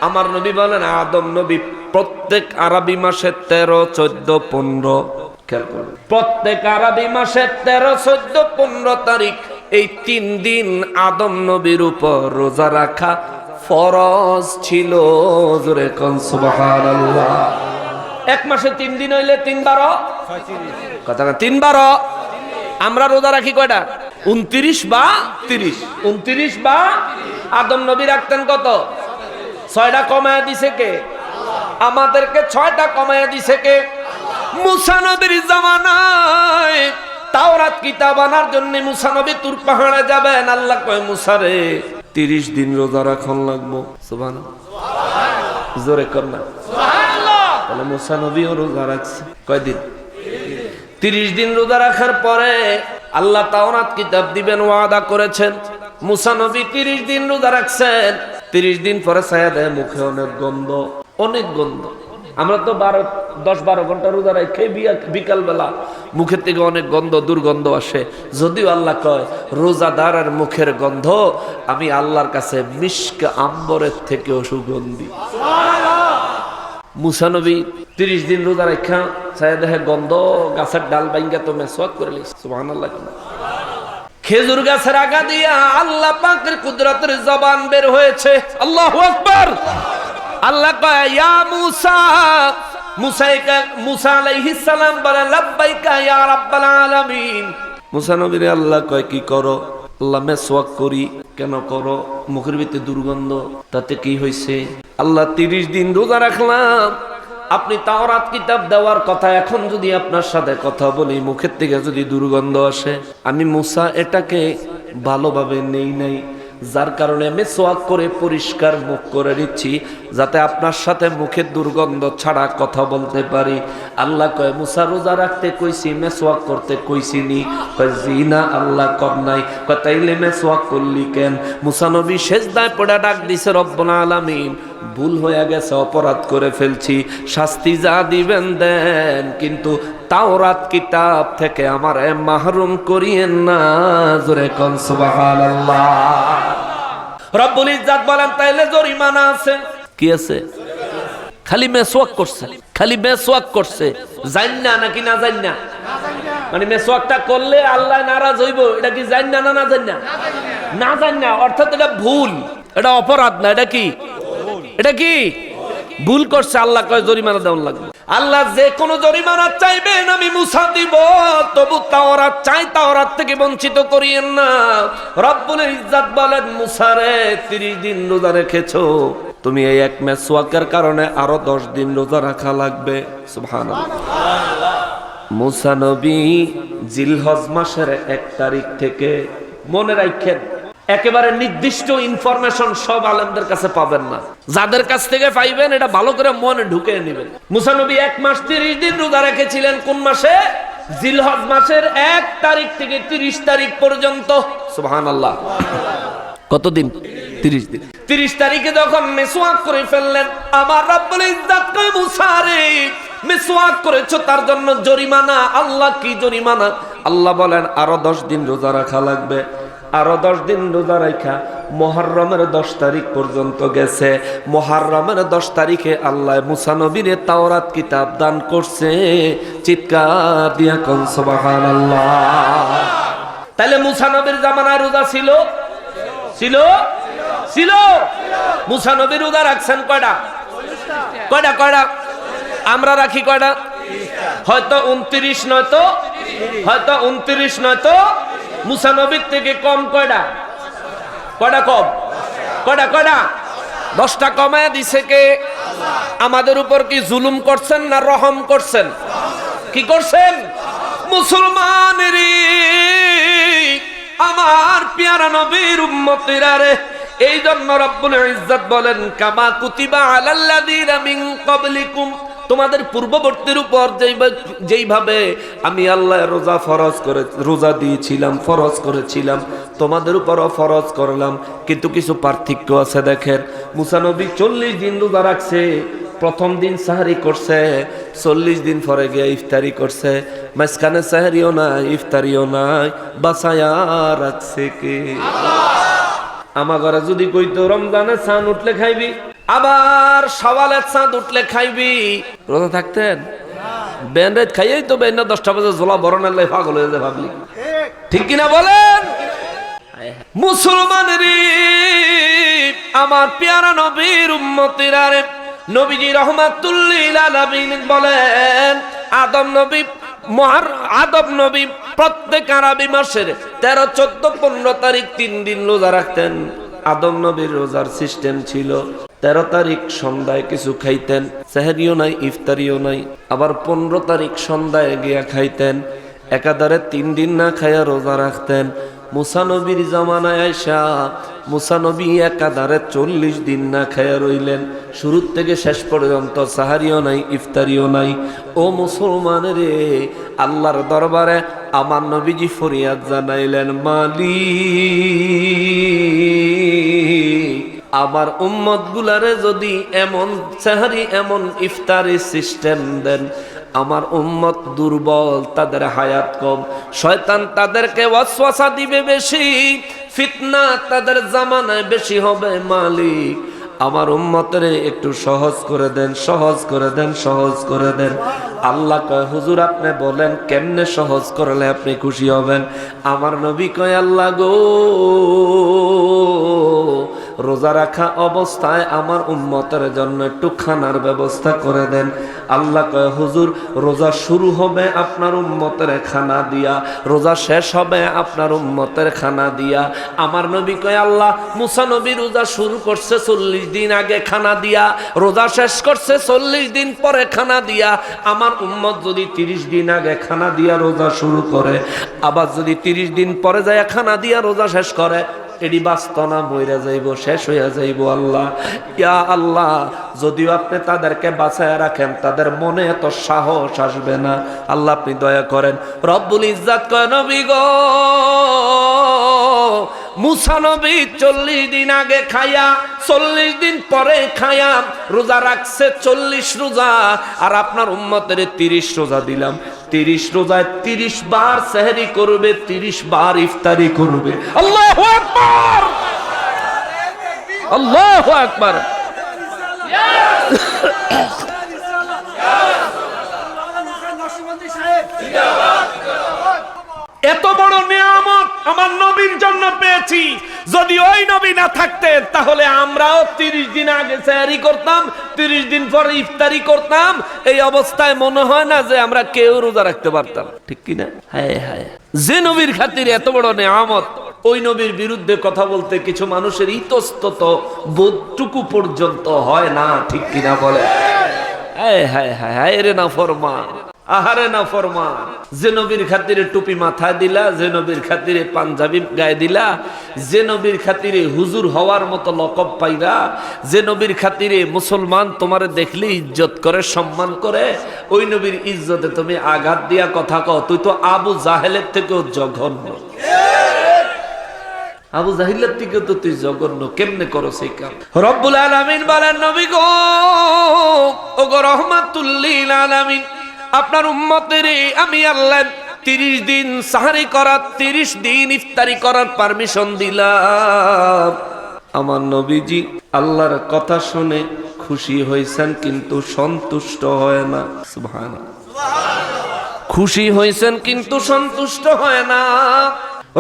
আমার নবী বলেন আদম নবী প্রত্যেক আরবি মাসে 13, 14, 15 খেয়াল করবেন, প্রত্যেক আরবি মাসে 13, 14, 15 তারিখ এই 3 দিন আদম নবীর উপর রোজা রাখা ফরজ ছিল। জোরে কোন সুবহানাল্লাহ। এক মাসে 3 দিন হইলে 3 12 কথা 3 12। আমরা রোজা রাখি কয়টা? 29 বা 30। 29 বা আদম নবী রাখতেন কত? 6টা কমায়া দিছে কে? আমাদেরকে 6টা কমায়া দিছে কে? মুসা নবীর জামানায় তাওরাত কিতাব আনার জন্য মুসা নবী তুর পাহাড়ে যাবেন। আল্লাহ কয় মুসা রে 30 দিন রোজা রাখন লাগবো। সুবহানাল্লাহ, জোরে কর না সুবহানাল্লাহ। তাহলে মুসা নবীও রোজা রাখছে কয়দিন? 30 দিন রোজা রাখার পরে আল্লাহ তাওরাত কিতাব দিবেন ওয়াদা করেছেন। মুসা নবী 30 দিন রোজা রাখছেন। 30 দিন পরে ছায়া দেয় মুখে অনেক গন্ধ, অনেক গন্ধ। আমরা তো 10-12 ঘন্টা রোজা রাখি, বিকাল বেলা মুখের থেকে অনেক গন্ধ, দুর্গন্ধ আসে। যদিও আল্লাহ কয় রোজাদারের মুখের গন্ধ আমি আল্লাহর কাছে মিশক আম্বরের থেকেও সুগন্ধি। মুসা নবী 30 দিন রোজা রাখা ছায়া দেখে গন্ধ, গাছের ডাল ভাঙ্গা তো মেসওয়াক করে লিস। সুবহানাল্লাহ। খেজুর গাছের আগা দিয়া আল্লাহ পাকের কুদরতের জবান বের হয়েছে। আল্লাহু আকবার। আল্লাহ কয় ইয়া মুসা, মুসা আলাইহিস সালাম বলে লাব্বাইকা ইয়া রাব্বাল আলামিন। মুসা নবীরে আল্লাহ কয় কি করো? আল্লাহ মেসওয়াক করি। কেন করো? মুখের ভিতরে দুর্গন্ধ। তাতে কি হইছে? আল্লাহ 30 দিন রোজা রাখলাম, আপনি তাওরাত কিতাব দেওয়ার কথা, এখন যদি আপনার সাথে কথা বলি মুখের থেকে যদি দুর্গন্ধ আসে, আমি মুসা এটাকে ভালোভাবে নেই নাই, যার কারণে মেসওয়াক করে পরিষ্কার মুখ করে নিচ্ছি যাতে আপনার সাথে মুখের দুর্গন্ধ ছাড়া কথা বলতে পারি। আল্লাহ কয় মুসা রোজা রাখতে কইছি, মেসওয়াক করতে কইছি নি? কয় জি না আল্লাহ কর নাই। কয় তাইলে মেসওয়াক করলি কেন? মুসা নবী সেজদায় পড়ে ডাক দিছে রব্বুল আলামিন, ভুল হয়ে গেছে, অপরাধ করে ফেলছি, শাস্তি যা দিবেন দেন, কিন্তু তাওরাত কিতাব থেকে আমারে মাহরুম করিয়েন না। জোরে কোন সুবহানাল্লাহ। রব্বুল ইজ্জত বলেন তাইলে জরিমানা আছে। কি আছে? খালি মেসওয়াক করছে, খালি মেসওয়াক করছে, জান্না নাকি না জান্না? মানে মেসওয়াকটা করলে আল্লাহ নারাজ হইব, এটা কি জান্না না না জান্না? না জান্না, অর্থাৎ এটা ভুল, এটা অপরাধ না, এটা কি? এটা কি ভুল করছে? আল্লাহ কয় জরিমানা দেওয়া লাগবে। আল্লাহ যে কোনো জরিমানা চাইবেন আমি মুসা দিব, তবু তাওরাত চাই, তাওরাত থেকে বঞ্চিত করিয়েন না। রব্বুল ইজ্জত বলেন মুসা রে 30 দিন রোজা রেখেছো, তুমি এই এক মেসওয়াকের কারণে আরো 10 দিন রোজা রাখা লাগবে। সুবহানাল্লাহ। মুসা নবী জিলহজ মাসের 1 তারিখ থেকে, মনে রাখেন একেবারে নির্দিষ্ট ইনফরমেশন সব আলেমদের কাছে পাবেন না, যাদের কাছ থেকে পাইবেন এটা ভালো করে মনে ঢুকে নেবেন। মুসা নবী 1 মাস 30 দিন রোজা রেখেছিলেন। কোন মাসে? জিলহজ মাসের 1 তারিখ থেকে 30 তারিখ পর্যন্ত। সুবহানাল্লাহ। কতদিন? 30 দিন। 30 তারিখে যখন মেসওয়াক করে ফেললেন, আমার রব্বুল ইজ্জত কয় মুসা রে মেসওয়াক করেছো তার জন্য জরিমানা। আল্লাহ কি জরিমানা? আল্লাহ বলেন আরো 10 দিন রোজা রাখা লাগবে। আরো 10 দিন রোজা রাখা মুহররমের 10 তারিখ পর্যন্ত গেছে। মুহররমের 10 তারিখে আল্লাহ মুসা নবীরে তাওরাত কিতাব দান করছে। চিৎকার দিয়া কোন সুবহানাল্লাহ। তাহলে মুসা নবীর জামানায় রোজা ছিল? ছিল? ছিল। মুসা নবী রোজা রাখছেন কয়টা? কয়টা? কয়টা? আমরা রাখি কয়টা? হয়তো 29 নয়তো, হয়তো 29 নয়তো মুসা নবীর থেকে কম। কয়টা? কয়টা কম? কয়টা? কয়টা? 10টা কমায় দিছে কে? আমাদের উপর কি জুলুম করছেন না রহম করছেন? কি করছেন? মুসলমানের আমার পেয়ারা নবীর উম্মতিরা রে, এই জন্য রব্বুল ইজ্জত বলেন কামা কুতিবা আলাল্লাযীনা মিন ক্বাবলিকুম, তোমাদের পূর্ববর্তীর উপর যেইভাবে আমি আল্লাহ রোজা ফরজ করে রোজা দিয়েছিলাম, ফরজ করেছিলাম, তোমাদের উপরও ফরজ করলাম। কিন্তু কিছু পার্থক্য আছে। দেখেন মুসা নবী 40 দিন রোজা রাখছে। প্রথম দিন সাহারি করছে, 40 দিন পরে গিয়ে ইফতারি করছে। মাঝখানে সাহারিও নাই, ইফতারিও নাই, বাসায়া রাখছে কে? আমার ঘরে যদি কইতো রমজানে চান উঠলে খাইবি, আবার সওয়ালের চাঁদ উঠলে খাইবি। রোজা থাকতেন? ব্যান্ডেজ খাইয়েই তো ব্যান্ডেজ 10টা বাজে ঝোলা বরণের লাই পাগল হয়ে যায় ভাবলি, ঠিক কিনা বলেন? মুসলমানের আমার পেয়ারা নবীর উম্মতিরা রে, নবীজি রাহমাতুল লিল আলামিন বলেন আদম নবী প্রত্যেক আরবি মাসের 13, 14, 15 তারিখ 3 দিন রোজা রাখতেন। আদম নবীর রোজার সিস্টেম ছিল 13 তারিখ সন্ধ্যায় কিছু খাইতেন, সেহরিও নাই ইফতারিও নাই। আবার 15 তারিখ সন্ধ্যায় গিয়া খাইতেন, একাধারে 3 দিন না খাইয়া রোজা রাখতেন। মুসা নবীর জামানায় আয়সা মুসা নবী একাধারে 40 দিন না খাইয়া রইলেন, শুরুর থেকে শেষ পর্যন্ত সাহারিও নাই ইফতারিও নাই। ও মুসলমানের রে, আল্লাহর দরবারে আমার নবীজি ফরিয়াদ জানাইলেন, মালিক আমার উম্মত গুলারে যদি এমন সাহারি এমন ইফতারি সিস্টেম দেন, আমার উম্মত দুর্বল, তাদের হায়াত কম, শয়তান তাদেরকে ওয়াসওয়াসা দিবে বেশি, ফিতনা তাদের জামানায় বেশি হবে। মালিক আমার উম্মতের একটু সহজ করে দেন, সহজ করে দেন, সহজ করে দেন। আল্লাহ কয়, হুজুর আপনি বলেন কেমনে সহজ করলে আপনি খুশি হবেন? আমার নবী কয়, আল্লাহ গো, রোজা রাখা অবস্থায় আমার উম্মতের জন্য একটু খানার ব্যবস্থা করে দেন। আল্লাহ কয়, হুজুর রোজা শুরু হবে আপনার উম্মতের খানা দিয়া, রোজা শেষ হবে আপনার উম্মতের খানা দিয়া। আমার নবী কয়, আল্লাহ মুসা নবী রোজা শুরু করছে 40 দিন আগে খানা দিয়া, রোজা শেষ করছে 40 দিন পরে খানা দিয়া। আমার উম্মত যদি 30 দিন আগে খানা দিয়া রোজা শুরু করে, আবার যদি 30 দিন পরে যায় খানা দিয়া রোজা শেষ করে, এডি বাস্ত না মইরা যাইব, শেষ হইয়া যাইব। আল্লাহ, ইয়া আল্লাহ, যদিও আপনি তাদেরকে বাঁচায় রাখেন, তাদের মনে এত সাহস আসবে না। আল্লাহ আপনি দয়া করেন। রব্বুল ইজ্জাত কয়, নবী গো, মুসা নবী 40 দিন আগে খায়া 40 দিন পরে খায়া রোজা রাখছে 40 রোজা, আর আপনার উম্মতের 30 রোজা দিলাম। 30 রোজায় 30 বার সেহরি করবে, 30 বার ইফতারি করবে। আল্লাহু আকবার, আল্লাহু আকবার। এত বড় নিয়ামত আমার নবীর জন্য পেয়েছি। যদি ওই নবী না থাকতেন তাহলে আমরাও 30 দিন আগে সেহরি করতাম, 30 দিন পরে ইফতারি করতাম। এই অবস্থায় মনে হয় না যে আমরা কেউ রোজা রাখতে পারতাম, ঠিক কিনা? হায় হায়, যে নবীর খাতিরে এত বড় নিয়ামত, ওই নবীর বিরুদ্ধে কথা বলতে কিছু মানুষের ইতস্তত বোধটুকু পর্যন্ত হয় না, ঠিক কিনা বলে? হায় হায় হায় হায় রে না ফরমান, আহারে না ফরমান। যে নবীর খাতিরে টুপি মাথায় দিলা, যে নবীর খাতিরে পাঞ্জাবি গায়ে দিলা, যে নবীর খাতিরে হুজুর হওয়ার মতো লকব পাইরা, যে নবীর খাতিরে মুসলমান তোমারে দেখলে ইজ্জত করে, সম্মান করে, ওই নবীর ইজ্জতে তুমি আঘাত দিয়া কথা কও। তুই তো আবু জাহেলের থেকেও জঘন্য, আবু জাহিলের থেকে তো তুই জঘন্য, কেমনে করো সেই কাম? রব্বুল আলামিন বলেন, নবী গো, ওগো রহমাতুল লিল আলামিন, আপনার উম্মতের আমি আল্লাহ 30 দিন সাহারি করার, 30 দিন ইফতারি করার পারমিশন দিলাম। আমার নবীজি আল্লাহর কথা শুনে খুশি হয়েছেন, কিন্তু সন্তুষ্ট হয় না। সুবহানাল্লাহ, খুশি হয়েছেন কিন্তু সন্তুষ্ট হয় না।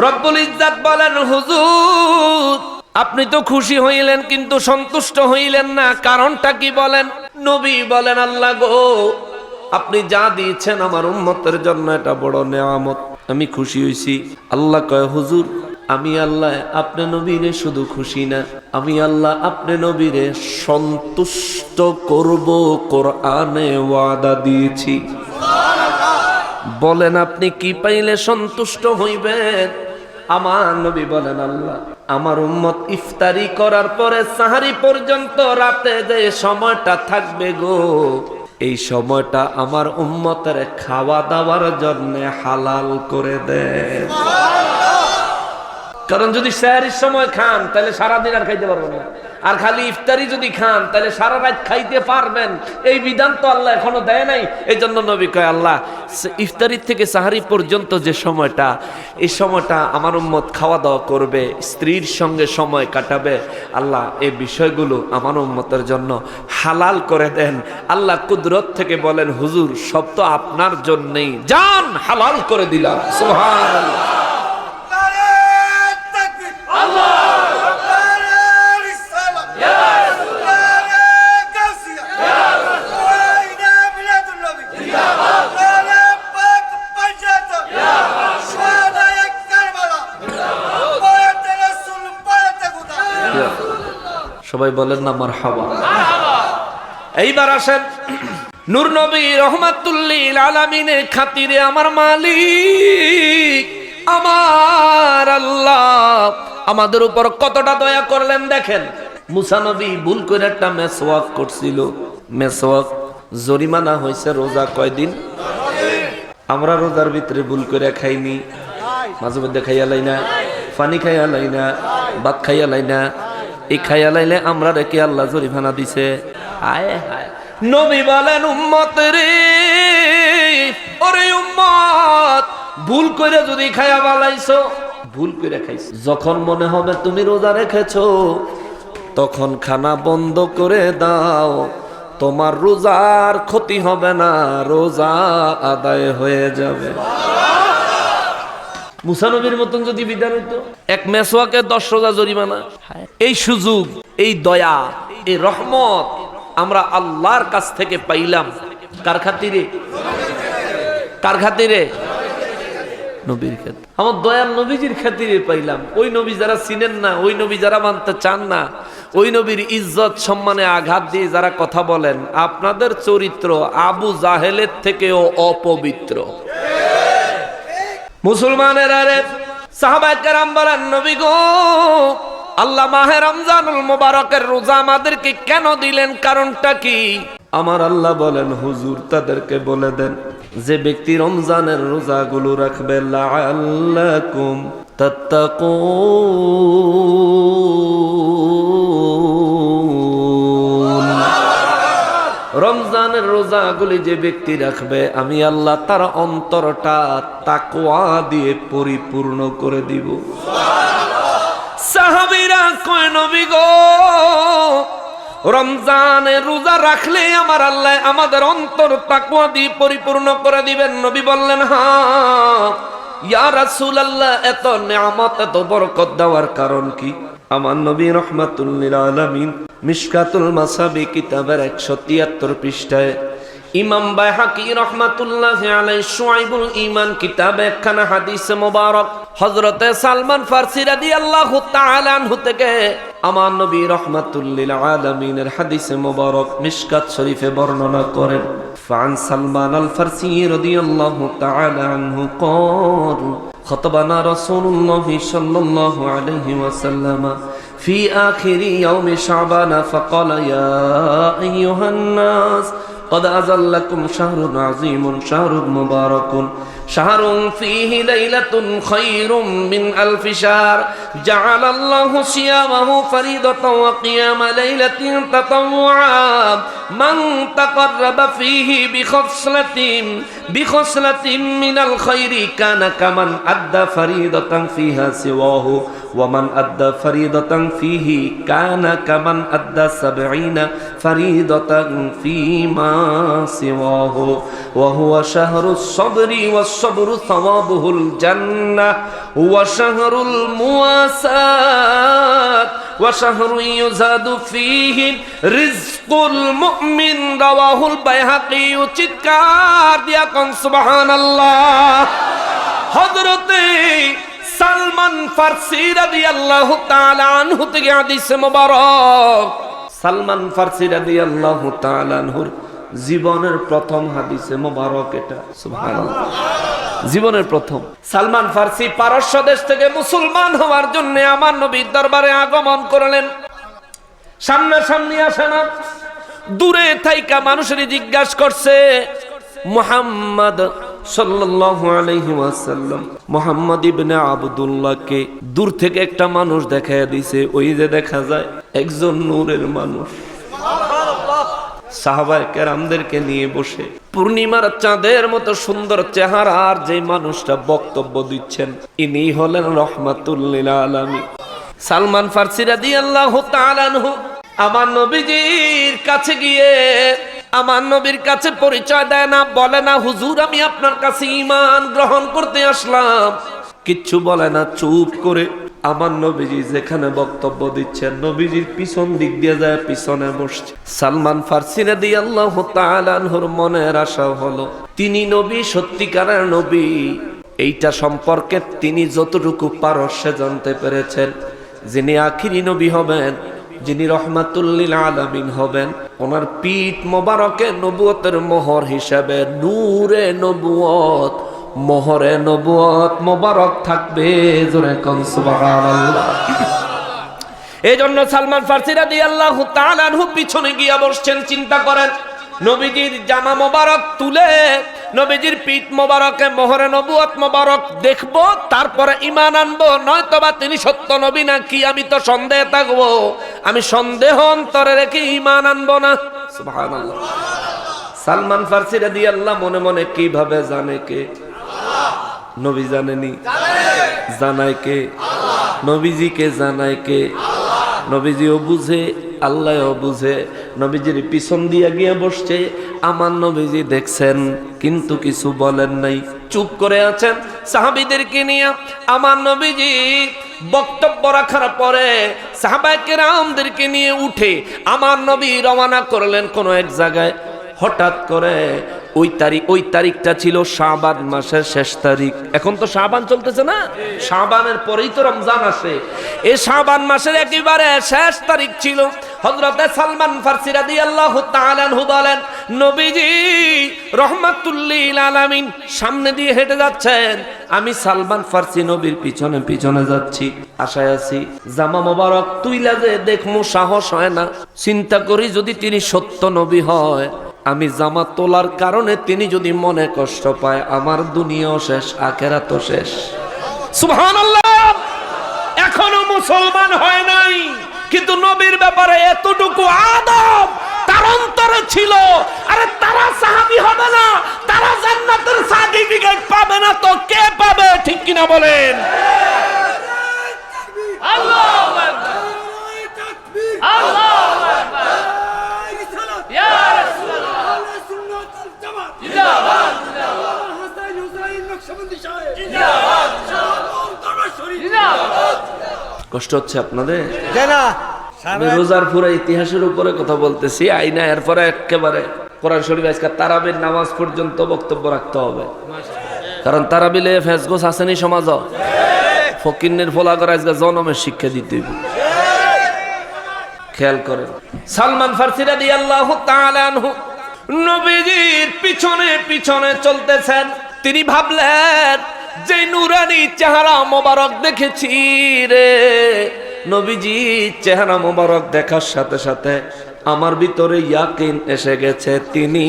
রব্বুল ইজ্জাত বলেন, হুজুর আপনি তো খুশি হইলেন কিন্তু সন্তুষ্ট হইলেন না, কারণটা কি বলেন? নবী বলেন, আল্লাহ গো, আপনি যা দিয়েছেন আমার উম্মতের জন্য এটা বড় নেয়ামত, আমি খুশি হইছি। আল্লাহ কয়, হুজুর আমি আল্লাহ আপনি নবীরে শুধু খুশি না, আমি আল্লাহ আপনি নবীরে সন্তুষ্ট করব, কোরআনে ওয়াদা দিয়েছি। বলেন আপনি কি পাইলে সন্তুষ্ট হইবেন? আমার নবী বলেন, আল্লাহ আমার উম্মত ইফতারি করার পরে সাহারি পর্যন্ত রাতে যে সময়টা থাকবে গো, এই সময়টা আমার উম্মতের খাওয়া দাওয়ার জন্য হালাল করে দেন। কারণ যদি সেহরির সময় খান তাহলে সারাদিন আর খাইতে পারবেন না। আর খালি ইফতারি যদি খান তাহলে সারা রাত খাইতে পারবেন, এই বিধান তো আল্লাহ এখনো দেয় নাই। এই জন্য নবী কয়, আল্লাহ ইফতারি থেকে সাহারি পর্যন্ত যে সময়টা, এই সময়টা আমার উম্মত খাওয়া দাওয়া করবে, স্ত্রীর সঙ্গে সময় কাটাবে, আল্লাহ এই বিষয়গুলো আমার উম্মতের জন্য হালাল করে দেন। আল্লাহ কুদরত থেকে বলেন, হুজুর সব তো আপনার জন্যই, জান হালাল করে দিলাম। সুবহানাল্লাহ। সবাই বলেন না মারহাবা। এইবার আসেন নূর নবী রহমাতুল্লিল আলামিনের খাতিরে আমার মালিক, আমার আল্লাহ আমাদের উপর কতটা দয়া করলেন দেখেন। মুসা নবী ভুল করে একটা মেসওয়াক করছিল, মেসওয়াক জরিমানা হয়েছে রোজা কয়দিন। আমরা রোজার ভিতরে ভুল করে খাইনি, মাঝে মধ্যে খাইয়া লাই না, পানি খাইয়া লাই না, ভাত খাইয়া লাই না, এই খাইয়া লাইলে আমরা রেখে আল্লাহ জরিমানা দিছে। আয় হায়, নবী বলেন উম্মত রে, ওরে উম্মত, ভুল করে যদি খাইয়া বালাইছো, ভুল করে খাইছো, যখন মনে হবে তুমি রোজা রেখেছো তখন খানা বন্ধ করে দাও, তোমার রোজার ক্ষতি হবে না, রোজা আদায় হয়ে যাবে। মুসা নবীর মতন যদি বিধান হইতো, এক মেসওয়াকে 10 রোজা জরিমানা। এই সুযোগ, এই দয়া, এই রহমত আমরা আল্লাহর কাছ থেকে পাইলাম কার খাতিরে? কার খাতিরে? নবীর খাতিরে। আমার দয়াল নবীজির খাতিরে পাইলাম। ওই নবী যারা চিনেন না, ওই নবী যারা মানতে চান না, ওই নবীর ইজ্জত সম্মানে আঘাত দিয়ে যারা কথা বলেন, আপনাদের চরিত্র আবু জাহেলের থেকেও অপবিত্র। মুসলমানের আরে সাহাবায়ে কেরাম বলেন, নবী গো, আল্লাহ মাহে রমজানুল মুবারকের রোজা আমাদেরকে কেন দিলেন, কারণটা কি? আমার আল্লাহ বলেন, হুজুর তাদেরকে বলে দেন, যে ব্যক্তি রমজানের রোজাগুলো রাখবে, লাআল্লাকুম তাত্তাকুন, রমজানের রোজাগুলি যে ব্যক্তি রাখবে, আমি আল্লাহ তার অন্তরটা তাকওয়া দিয়ে পরিপূর্ণ করে দিব। সাহাবীরা কয়, নবী গো, রমজানের রোজা রাখলে আমার আল্লাহ আমাদের অন্তর তাকওয়া দিয়ে পরিপূর্ণ করে দিবেন। নবী বললেন, হ্যাঁ ইয়া রাসূলুল্লাহ, এত নিয়ামত এত বরকত দেওয়ার কারণ কি? আমার নবী রাহমাতুল লিল আলামিন মিশকাতুল মাসাবি কিতাবের 173 পৃষ্ঠায় ইমাম বাইহাকি রাহমাতুল্লাহি আলাইহি শুআইবুল ঈমান কিতাবে একখানা হাদিস মোবারক হযরতে সালমান ফারসি রাদিয়াল্লাহু তাআলা আনহু থেকে আমার নবী রাহমাতুল লিল আলামিনের হাদিস মোবারক মিশকাত শরীফে বর্ণনা করেন। ফান সালমান আল ফারসি রাদিয়াল্লাহু তাআলা আনহু قال خطبنا رسول الله صلى الله عليه وسلم في آخر يوم شعبان فقال يا أيها الناس قد أزلكم شهر عظيم شهر مبارك شهر فيه ليلة خير من 1000 شهر جعل الله صيامه فريضة وقيام ليلة تطوعا من تقرب فيه بخصلة من الخير كان كمن أدى فريضة فيها سواه ومن أدى فريضة فيه كان كمن أدى 70 فريضة فيما سواه وهو شهر الصبر والصبر ثوابه الجنة وشهر المواساة وشهر يزاد فيه رزق المؤمن رواه البيهقي চিৎকার দিয়া কোন সুবহানাল্লাহ। হযরতে সালমান ফারসি রাদিয়াল্লাহু তাআলা আনহু থেকে হাদিস মোবারক। সালমান ফারসি রাদিয়াল্লাহু তাআলা আনহুর জীবনের প্রথম হাদিসে মোবারক এটা, সুবহানাল্লাহ, জীবনের প্রথম। সালমান ফারসি পারস্য দেশ থেকে মুসলমান হওয়ার জন্য আমার নবীর দরবারে আগমন করলেন। সামনাসামনি আসে না, দূরে থাইকা মানুষের জিজ্ঞাসা করছে, মুহাম্মদ সাল্লাল্লাহু আলাইহি ওয়াসাল্লাম মুহাম্মদ ইবনে আব্দুল্লাহকে দূর থেকে একটা মানুষ দেখায় দিছে, ওই যে দেখা যায় একজন নূরের মানুষ। সাহাবায়ে কেরামদেরকে নিয়ে বসে পূর্ণিমার চাঁদের মতো সুন্দর চেহারার যে মানুষটা বক্তব্য দিচ্ছেন, ইনি হলেন রাহমাতুল লিল আলামিন সালমান ফারসি রাদিয়াল্লাহু তাআলা আনহু। আমার নবীজির কাছে গিয়ে আমার নবীর কাছে পরিচয় দেয় না, বলে না হুজুর আমি আপনার কাছে ঈমান গ্রহণ করতে আসলাম, কিচ্ছু বলে না, চুপ করে আমার নবীজি যেখানে বক্তব্য দিচ্ছেন নবীজির পিছন দিক দিয়ে যায় পিছনে বসছে। সালমান ফারসি রাদিয়াল্লাহু তাআলা আনহুর মনের আশা হলো তিনি নবী, সত্যিকারের নবী, এইটা সম্পর্কে তিনি যতটুকু পারস্যে জানতে পেরেছেন, যিনি আখিরি নবী হবেন, যিনি রাহমাতুল লিল আলামিন হবেন, ওনার পিঠ মোবারকে নবুয়তের মোহর হিসাবে নূরে নবুয়ত, মোহরে নবুয়ত মোবারক থাকবে। জোরে কোন সুবহানাল্লাহ। এই জন্য সালমান ফারসি রাদিয়াল্লাহু তাআলা আনহু পিছনে গিয়া বসছেন। চিন্তা করেন, নবীজির জামা মোবারক তুলে নবীজির পিঠ মোবারকে মোহরে নবুয়ত মোবারক দেখবো, তারপরে ঈমান আনবো, নয়তোবা তিনি সত্য নবী নাকি আমি তো সন্দেহে থাকবো। আমি সন্দেহ অন্তরে রেখে ঈমান আনবো না। সুবহানাল্লাহ। সালমান ফারসি রাদিয়াল্লাহু মনে মনে কিভাবে জানে কে? নবী জানেনি, জানায় কে? নবীজিকে জানায় কে? নবীজিও বুঝে, আল্লাহও বুঝে। নবীজির পিছন দিয়ে গিয়ে বসছে, আমার নবীজি দেখছেন কিন্তু কিছু বলেন নাই, চুপ করে আছেন। সাহাবীদেরকে নিয়ে আমার নবীজি বক্তব্য রাখার পরে সাহাবায়ে কেরামদেরকে নিয়ে উঠে আমার নবী রওনা করলেন কোন এক জায়গায়। হঠাৎ করে ওই তারিখটা ছিল শাবান মাসের শেষ তারিখ। এখন তো শাবান চলতেছে না, শাবানের পরেই তো রমজান আসে। এই শাবান মাসের একেবারে শেষ তারিখ ছিল। হযরতে সালমান ফারসি রাদিয়াল্লাহু তাআলা আনহু বলেন, নবীজি রাহমাতুল লিল আলামিন সামনে দিয়ে হেঁটে যাচ্ছেন, আমি সালমান ফারসি নবীর পিছনে পিছনে যাচ্ছি, আশায় আছি জামা মোবারক তুইলা যে দেখমু, সাহস হয় না। চিন্তা করি যদি তিনি সত্য নবী হয়, আমি জামা তোলার কারণে তিনি যদি মনে কষ্ট পায়, আমার দুনিয়াও শেষ, আখিরাতও শেষ। সুবহানাল্লাহ। এখনো মুসলমান হয় নাই, কিন্তু নবীর ব্যাপারে এতটুকু আদব তার অন্তরে ছিল। আরে তারা সাহাবী হবে না, তারা জান্নাতের সার্টিফিকেট পাবে না তো কে পাবে? ঠিক কিনা বলেন? আল্লাহু আকবার, আল্লাহু আকবার, ইয়া রাসূলুল্লাহ, জিন্দাবাদ, হাসান হুসাইন নকশবন্দি সাহেব জিন্দাবাদ, জিন্দাবাদ। কষ্ট হচ্ছে আপনাদের? না, আমি রোজার পুরো ইতিহাসের উপরে কথা বলতেছি, আইনা এরপরে একেবারে কোরআন শরীফ আজকে তারাবির নামাজ পর্যন্ত বক্তব্য রাখতে হবে, কারণ তারাবিলে ফেসগোস আসেনি সমাজ, ফকিন্নের ফোলা করে আজকে জনমের শিক্ষা দিতে হবে। খেয়াল করেন, সালমান ফারসি রাদিয়াল্লাহু তাআলা আনহু নবীজির পিছনে পিছনে চলতেছেন। তিনি ভাবলেন যে নুরানি চেহারা মোবারক দেখেছি রে, নবীজি চেহারা মোবারক দেখার সাথে সাথে আমার ভিতরে ইয়াকিন এসে গেছে তিনি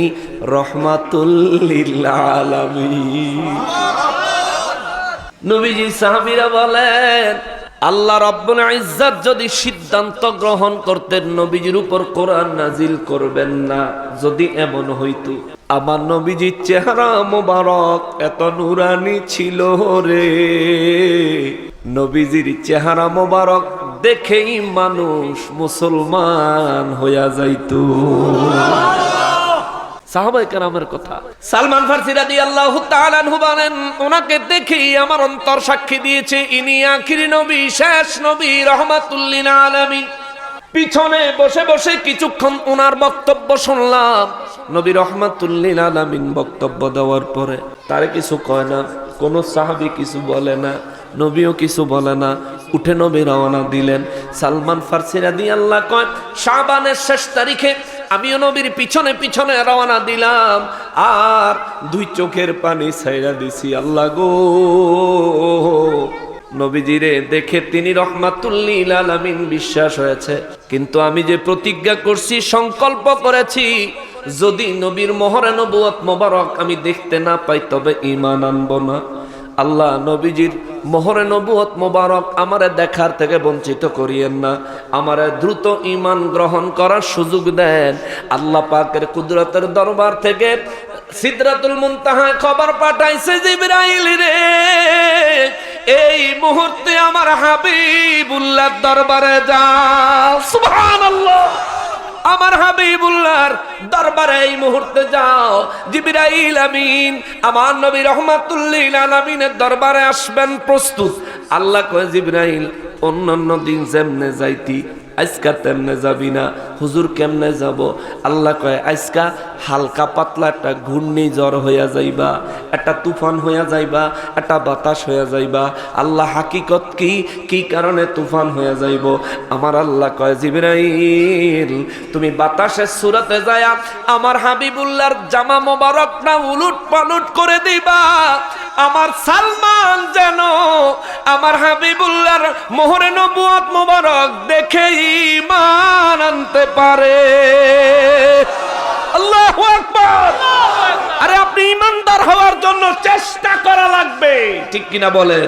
রাহমাতুল লিল আলামিন। নবীজি সাহাবীরা বলেন, আল্লাহ রাব্বুল ইজ্জত যদি সিদ্ধান্ত গ্রহণ করতেন নবীজির উপর কোরআন নাজিল করবেন না, যদি এমন হইতো, আমার নবীজির চেহারা মোবারক এত নুরানি ছিল রে, নবীজির চেহারা মোবারক দেখেই মানুষ মুসলমান হইয়া যাইতো। সাহাবায়ে কেরামের কথা। সালমান ফারসি রাদিয়াল্লাহু তাআলা আনহু বলেন, ওনাকে দেখি আমার অন্তর সাক্ষী দিয়েছে ইনি আখিরি নবী, শেষ নবী, রাহমাতুল লিল আলামিন। পিছনে বসে বসে কিছুক্ষণ ওনার বক্তব্য শুনলাম। নবী রাহমাতুল লিল আলামিন বক্তব্য দেওয়ার পরে তারে কিছু কয় না, কোন সাহাবী কিছু বলে না, নবীও কিছু বলে না, উঠে নবী রওনা দিলেন। সালমান ফারসি রাদিয়াল্লাহু কয়, শাবানের শেষ তারিখে আমিও নবীর পিছনে পিছনে রওনা দিলাম, আর দুই চোখের পানি ছাইরা দিছি। আল্লাহ গো, নবীজিরে দেখে তিনি রাহমাতুল লিল আলামিন বিশ্বাস হয়েছে, কিন্তু আমি যে প্রতিজ্ঞা করছি, সংকল্প করেছি, যদি নবীর মোহরে নবুয়ত মোবারক আমি দেখতে না পাই তবে ঈমান আনবো না। আল্লাহ নবীজির মোহরে নবুয়ত মোবারক আমারে দেখার থেকে বঞ্চিত করিয়েন না, আমারে দ্রুত ঈমান গ্রহণ করার সুযোগ দেন। আল্লাহ পাকের কুদরতের দরবার থেকে সিদরাতুল মুনতাহায় খবর পাঠাইছে, জিবরাইল রে এই মুহূর্তে আমার হাবিবুল্লাহর দরবারে যাও। সুবহানাল্লাহ, আমার হাবিবুল্লাহর দরবারে এই মুহূর্তে যাও। জিবরাইল আমিন আমার নবী রাহমাতুল লিল আলামিনের দরবারে আসবেন প্রস্তুত। আল্লাহ কয় জিবরাইল অন্যান্য দিন যেমনে যাইতি আজকা তেমনে যাবি না। হুজুর কেমনে যাব? আল্লাহ কয় আজকা হালকা পাতলা একটা ঘূর্ণিঝড় হইয়া যাইবা, একটা তুফান হইয়া যাইবা, একটা বাতাস হইয়া যাইবা। আল্লাহ হাকিকত কি কারণে তুফান হইয়া যাইব? আমার আল্লাহ কয় জিবরাইল তুমি বাতাসের সুরাতে যায়া আমার হাবিবুল্লাহর জামা মোবারক না উলুট পালুট করে দিবা। আমার সালমান যেন আমার হাবিবুল্লাহর মোহরে নবুয়ত মোবারক দেখে ঈমান আনতে পারে। আল্লাহু আকবার। আরে আপনি ঈমানদার হওয়ার জন্য চেষ্টা করা লাগবে, ঠিক কিনা বলেন?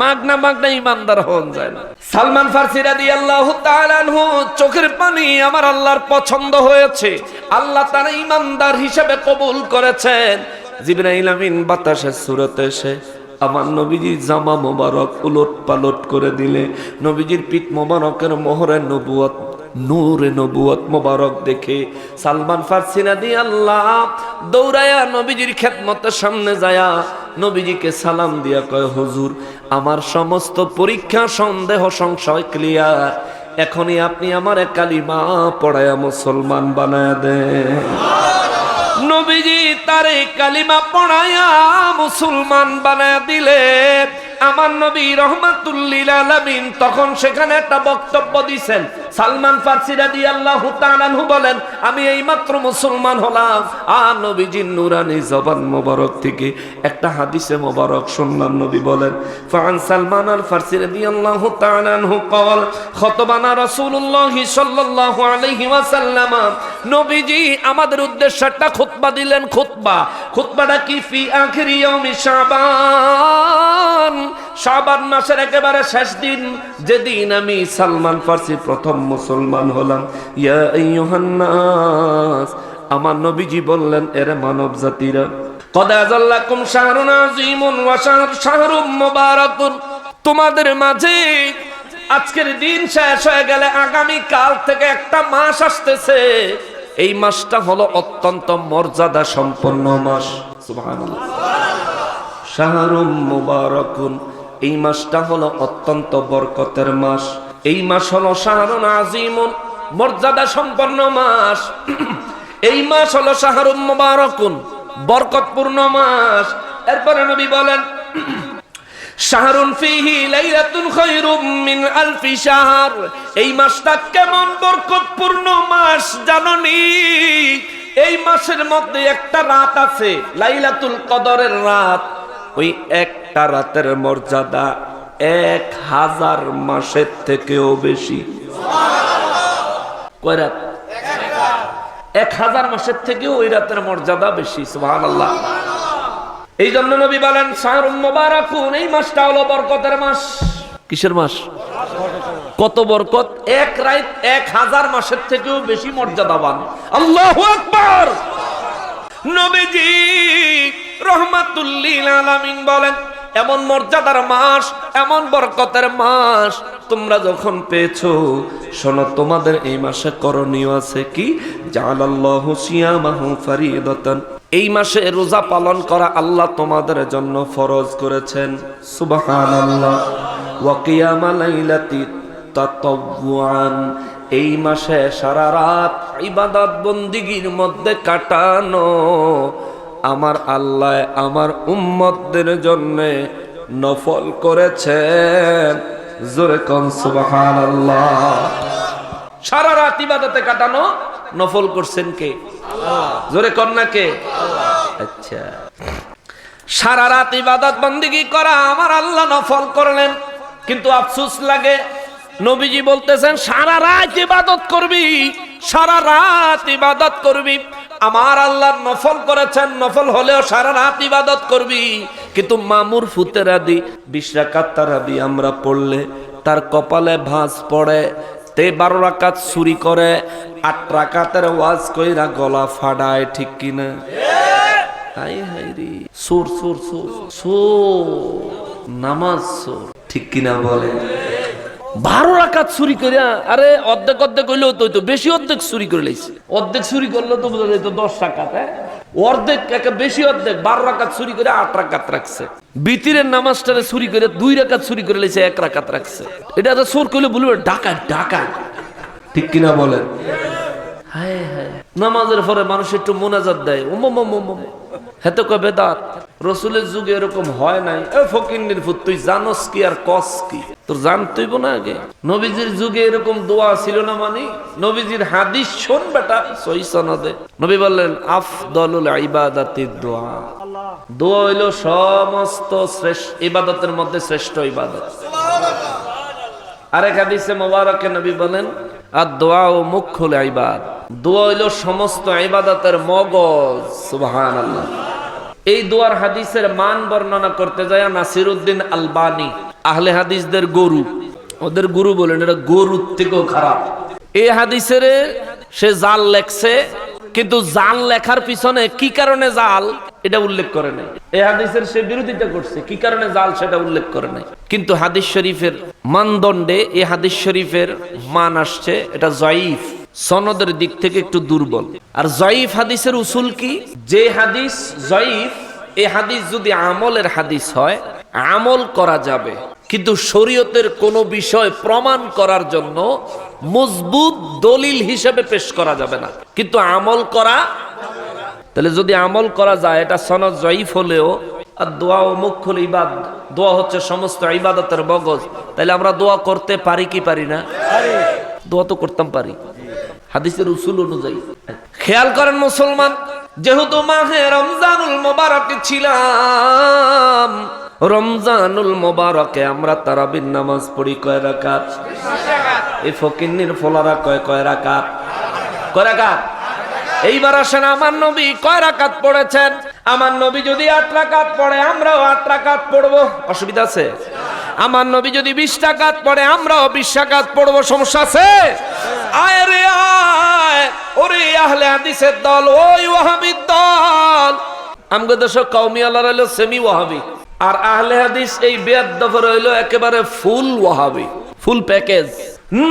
মাগনা মাগনা ঈমানদার হন যায় না। সালমান ফারসি রাদিয়াল্লাহু তাআলা আনহু চোখের পানি আমার আল্লাহর পছন্দ হয়েছে, আল্লাহ তার ঈমানদার হিসেবে কবুল করেছেন। জিবরাইল আমিন বাতাসের সুরতে এসে আমার নবীজির জামা মোবারক উলট পালট করে দিলে নবীজির পিঠ মোবারকের মোহরে নবুয়ত নূরে নবুয়ত মোবারক দেখে সালমান ফারসি রাদিয়াল্লাহ দৌড়ায়া নবীজির খেদমতের সামনে যায়া নবীজিকে সালাম দিয়া কয় হুজুর আমার সমস্ত পরীক্ষা সন্দেহ সংশয় ক্লিয়ার, এখনই আপনি আমারে কালিমা পড়ায়া মুসলমান বানায়া দেন। নবীজি তারে কালিমা পড়ায়া মুসলমান বানায়া দিলে আমার নবী রাহমাতুল লিল আলামিন তখন সেখানে একটা বক্তব্য দিয়েছেন। সালমান ফারসি রাদিয়াল্লাহু তাআলা আনহু বলেন আমি এইমাত্র মুসলমান হলাম, আর নবীজির নূরানি জবান মোবারক থেকে একটা হাদিসে মোবারক শুনলাম। নবী বলেন ফান সালমান আল ফারসি রাদিয়াল্লাহু তাআলা আনহু قال খতবানা রাসূলুল্লাহ সাল্লাল্লাহু আলাইহি ওয়াসাল্লাম, নবীজি আমাদের উদ্দেশ্যে একটা খুতবা দিলেন। খুতবাটা কি? ফি আখিরি ইয়াউমি শাবান, শাবান মাসের একেবারে শেষ দিন, যেদিন আমি সালমান ফারসি প্রথম মুসলমান হলাম। ইয়া আইয়ুহান নাস, আমার নবীজি বললেন এরে মানব জাতিরা, কদ আযাল্লাকুম শাহরুন আযীমুন ওয়া শাহরুম মুবারাকুন, তোমাদের মাঝে আজকের দিন শেষ হয়ে গেলে আগামী কাল থেকে একটা মাস আসতেছে। এই মাসটা হলো অত্যন্ত মর্যাদা সম্পন্ন মাস। সুবহানাল্লাহ। শাহরুম মুবারাকুন, এই মাসটা হলো অত্যন্ত বরকতের মাস। এই মাস হলো শাহরুন আযীমুন, মর্যাদা সম্পন্ন মাস। এই মাস হলো শাহরুম মুবারাকুন, বরকতপূর্ণ মাস। এরপরে নবী বলেন শাহরুন ফিহি লাইলাতুন খায়রুম মিন আলফি শাহর, এই মাসটা কেমন বরকতপূর্ণ মাস জানোনি? এই মাসের মধ্যে একটা রাত আছে লাইলাতুল কদরের রাত, ওই একটা রাতের মর্যাদা 1000 মাসের থেকেও বেশি। কয় রাত? 1000 মাসের থেকেও ওই রাতের মর্যাদা বেশি। সুবহানাল্লাহ। এই জন্য নবী বলেন শাহরুম মুবারাকুন, এই মাসটা হলো বরকতের মাস। কিসের মাস? কত বরকত! এক রাত 1000 মাসের থেকেও বেশি মর্যাদাবান। আল্লাহু আকবার। নবীজি রাহমাতুল লিল আলামিন বলেন এমন মর্যাদার মাস, এমন বরকতের মাস তোমরা যখন পেয়েছো, শোনো তোমাদের এই মাসে করণীয় আছে কি? জাআলাল্লাহু সিয়ামাহু ফারিদাতান, এই মাসে রোজা পালন করা আল্লাহ তোমাদের জন্য ফরজ করেছেন। সুবহানাল্লাহ। ওয়া কিয়ামা লাইলাতি তাতাওয়ুআন, এই মাসে সারা রাত ইবাদত বন্দিগির মধ্যে কাটানো আমার আল্লাহ আমার উম্মতদের জন্য নফল করেছেন। জোরে কোন সুবহানাল্লাহ। সারা রাত ইবাদতে কাটানো নফল করছেন কে? আল্লাহ। জোরে কোন না কে? আল্লাহ। আচ্ছা, সারা রাত ইবাদত বন্দেগী করা আমার আল্লাহ নফল করলেন, কিন্তু আফসোস লাগে নবীজি বলতেছেন সারা রাত ইবাদত করবি, সারা রাত ইবাদত করবি। আমার আল্লাহ নফল করেছেন, নফল হলেও সারা রাত ইবাদত করবি। কিন্তু মামুর ফুতেরা দি 20 রাকাত তারাবি আমরা পড়লে তার কপালে ভাঁজ পড়ে, তে 12 রাকাত চুরি করে, 8 রাকাতের ওয়াজ কইরা গলা ফাড়ায়, ঠিক কিনা? হাই হাই রে, সুর সুর সুর সুর, নামাজ সুর, ঠিক কিনা বলে? 12 রাকাত চুরি করিয়া, আরে অর্ধেক অর্ধেক হইলেও তো বেশি, অর্ধেক চুরি করে লাইছে। অর্ধেক চুরি করলে তো বোঝা যেত 10 রাকাত, অর্ধেক একে বেশি, অর্ধেক 12 রাকাত চুরি করে 8 রাকাত রাখছে। বিতিরের নামাজটারে চুরি করে 2 রাকাত চুরি করে লাইছে, 1 রাকাত রাখছে। এটা তো চোর কইলে বলবে ডাকাত ডাকাত, ঠিক কিনা বলেন? হায় হায়, নামাজের পরে মানুষ একটু মোনাজাত দেয়, হেতো কয় বেদাত। রসুলের যুগে এরকম হয় নাই। ফকিন্নির ফুত, তুই জানোস কি আর কস কি? তোর জানতেইব না আগে। নবীজির যুগে এরকম দোয়া ছিল না, মানে নবীজির হাদিস শোন বেটা, সহিহ সনদে নবী বললেন আফদলুল ইবাদাতিদ দোয়া। দোয়া হইল সমস্ত শ্রেষ্ঠ ইবাদতের মধ্যে শ্রেষ্ঠ ইবাদত। আরেক হাদিসে মোবারকে নবী বলেন আর দোয়া ও মুখ্যুল ইবাদ, দোয়া হইল সমস্ত ইবাদতের মগজ। সুবহানাল্লাহ। এই দোয়ার হাদিসের মান বর্ণনা করতে যায় নাসিরউদ্দিন আলবানী, আহলে হাদিসদের গরু, ওদের গুরু বলেন, এটা গরুর থেকেও খারাপ। এই হাদিসের সে জাল লেখছে, কিন্তু জাল লেখার পিছনে কি কারণে জাল এটা উল্লেখ করে নাই। এই হাদিসের সে বিরোধিতা করছে, কি কারণে জাল সেটা উল্লেখ করে নাই। কিন্তু হাদিস শরীফের মানদণ্ডে এই হাদিস শরীফের মান আসছে এটা জয়ীফ, সনদের দিক থেকে একটু দুর্বল। আর জয়ীফ হাদিসের উসুল কি? যে হাদিস জয়ীফ, এই হাদিস যদি আমলের হাদিস হয় আমল করা যাবে, কিন্তু শরীয়তের কোন বিষয় প্রমাণ করার জন্য মজবুত দলিল হিসেবে পেশ করা যাবে না, কিন্তু আমল করা। তাহলে যদি আমল করা যায়, এটা সনদ জয়ীফ হলেও, আর দোয়া ও মুখ্যুল ইবাদ, দোয়া হচ্ছে সমস্ত ইবাদতের মগজ, তাহলে আমরা দোয়া করতে পারি কি পারি না? দোয়া তো করতাম পারি হাদিসের উসুল অনুযায়ী। খেয়াল করেন মুসলমান, যেহেতু মাহে রমজানুল মোবারকে ছিলাম, রমজানুল মোবারকে আমরা তারাবির নামাজ পড়ি কয় রাকাত? এই ফকিন্নির ফোলারা কয় রাকাত? কয় রাকাত? এইবার আসেন, আমার নবী কয় রাকাত পড়েছেন? আমার নবী যদি 8 রাকাত পড়ে আমরাও 8 রাকাত পড়বো, অসুবিধা আছে? আমার নবী যদি 20 রাকাত পড়ে আমরাও 20 রাকাত পড়বো, সমস্যা আছে? আয় রে আয়, ওরে আহলে হাদিসের দল, ওই ওয়াহাবির দল। আমগো দেশ কওমি আল্লাহর হইলো সেমি ওয়াহাবি, আর আহলে হাদিস এই বেয়াদফর হইলো একেবারে ফুল ওয়াহাবি, ফুল প্যাকেজ।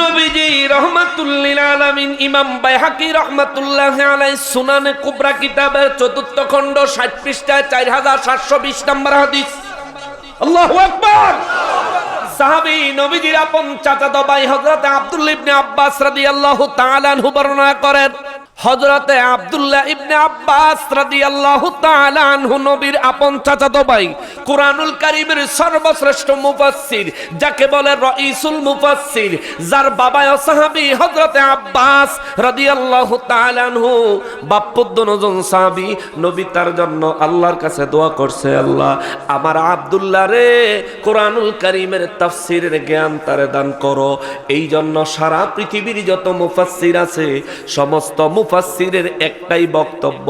নবীজি রহমাতুল্লিল আলামিন ইমাম বাইহাকি রাহমাতুল্লাহি আলাইহি সুনানে কুবরা কিতাবের 4th খণ্ড 60 পৃষ্ঠায় 4720 নম্বর হাদিস। আল্লাহু আকবার। সাহাবী নবীজির আপন চাচাতো ভাই হযরত আব্দুল্লাহ ইবনে আব্বাস রাদিয়াল্লাহু তাআলা আনহু বর্ণনা করেন, হযরতে আব্দুল্লাহ ইবনে আব্বাস রাদিয়াল্লাহু তাআলা আনহু নবীর আপন চাচাতো ভাই, কুরআনুল কারীমের সর্বশ্রেষ্ঠ মুফাসসির, যাকে বলে রাইসুল মুফাসসির, যার বাবা সাহাবী হযরতে আব্বাস রাদিয়াল্লাহু তাআলা আনহু, বাপ্পদ্দনজন সাহাবী। নবী তার জন্য আল্লাহর কাছে দোয়া করছে, আল্লাহ আমার আব্দুল্লাহ রে কুরআনুল কারীমের তাফসীরের জ্ঞান তারে দান করো। এই জন্য সারা পৃথিবীর যত মুফাসসির আছে সমস্ত মুফাসসিরের একটাই বক্তব্য,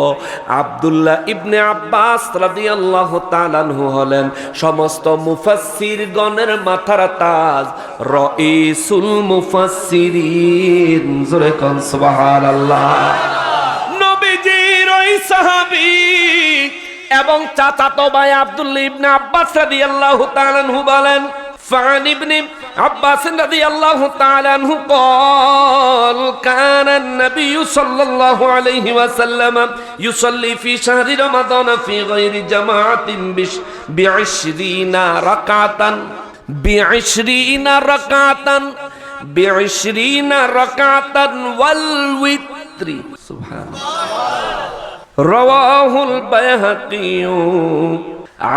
আব্দুল্লাহ ইবনে আব্বাস রাদিয়াল্লাহু তাআলা আনহু হলেন সমস্ত মুফাসসির গণের মাথার তাজ, রাইসুল মুফাসসিরিন। জোরে কোন সুবহানাল্লাহ। নবীজির ওই সাহাবী এবং চাচাতো ভাই আব্দুল্লাহ ইবনে আব্বাস রাদিয়াল্লাহু তাআলা আনহু বলেন, ফান ইবনে আব্বাস রাদিয়াল্লাহু তাআলা আনহু قال كان النبي صلى الله عليه وسلم يصلي في شهر رمضان في غير جماعة ب20 ركعة والوتر سبحان الله রাওয়াহুল বাইহাকি।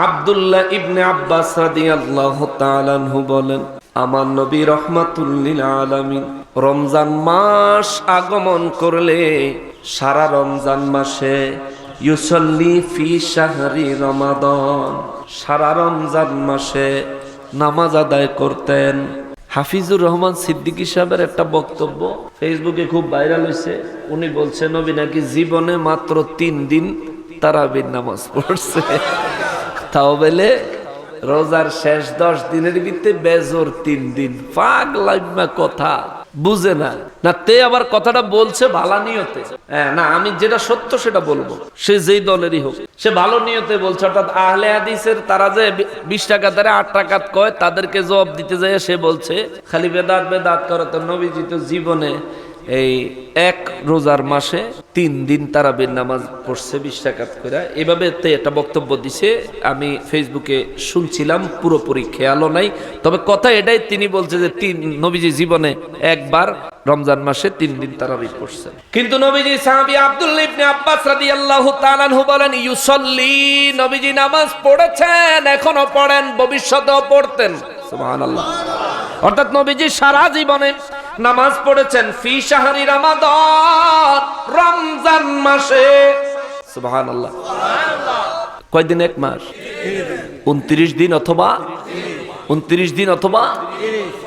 আব্দুল্লাহ ইবনে আব্বাস রাদিয়াল্লাহু তাআলা আনহু বলেন, আমার নবী রাহমাতুল লিল আলামিন রমজান মাস আগমন করলে সারা রমজান মাসে ইউসাল্লি ফি শাহরি রমাদান, সারা রমজান মাসে নামাজ আদায় করতেন। হাফিজুর রহমান সিদ্দিকী সাহেবের একটা বক্তব্য ফেসবুকে খুব ভাইরাল হয়েছে। উনি বলছেন নবী নাকি জীবনে মাত্র 3 দিন তারাবির নামাজ পড়ছে, তাও বলে রোজার শেষ 10 দিনের ভিতরে বেজোর 3 দিন। পাগলাইমা কথা বুঝে না না, তে আবার কথাটা বলছে ভালো নিয়তে। হ্যাঁ না, আমি যেটা সত্য সেটা বলবো, সে যেই দলেরই হোক, সে ভালো নিয়তে বলছে। অর্থাৎ আহলে হাদিসের তারা যে 20 টাকা ধরে 8 টাকাত কয়, তাদেরকে জবাব দিতে যায় সে বলছে খালি বেদাত বেদাত করে। তো নবীজি তো জীবনে এই এক রোজার মাসে 3 দিন তারাবির নামাজ পড়ছে 20 টাকাত করে, এভাবে তে একটা বক্তব্য দিছে। আমি ফেসবুকে শুনছিলাম, পুরোপুরি খেয়ালও নাই, তবে কথা এটাই তিনি বলছে যে নবীজি জীবনে একবার রমজান মাসে 3 দিন তারাবি পড়ছে। কিন্তু নবীজি সাহাবী আব্দুল্লাহ ইবনে আব্বাস রাদিয়াল্লাহু তাআলা আনহু বলেন ইউসাল্লি, নবীজি নামাজ পড়েছেন, এখনো পড়েন, ভবিষ্যতেও পড়তেন। সুবহানাল্লাহ। অর্থাৎ নবীজি সারা জীবনে নামাজ পড়েছেন ফি শাহরি রমাদান, রমজান মাসে। সুবহানাল্লাহ। কয়দিন? এক মাস, 29 দিন অথবা 29 দিন অথবা।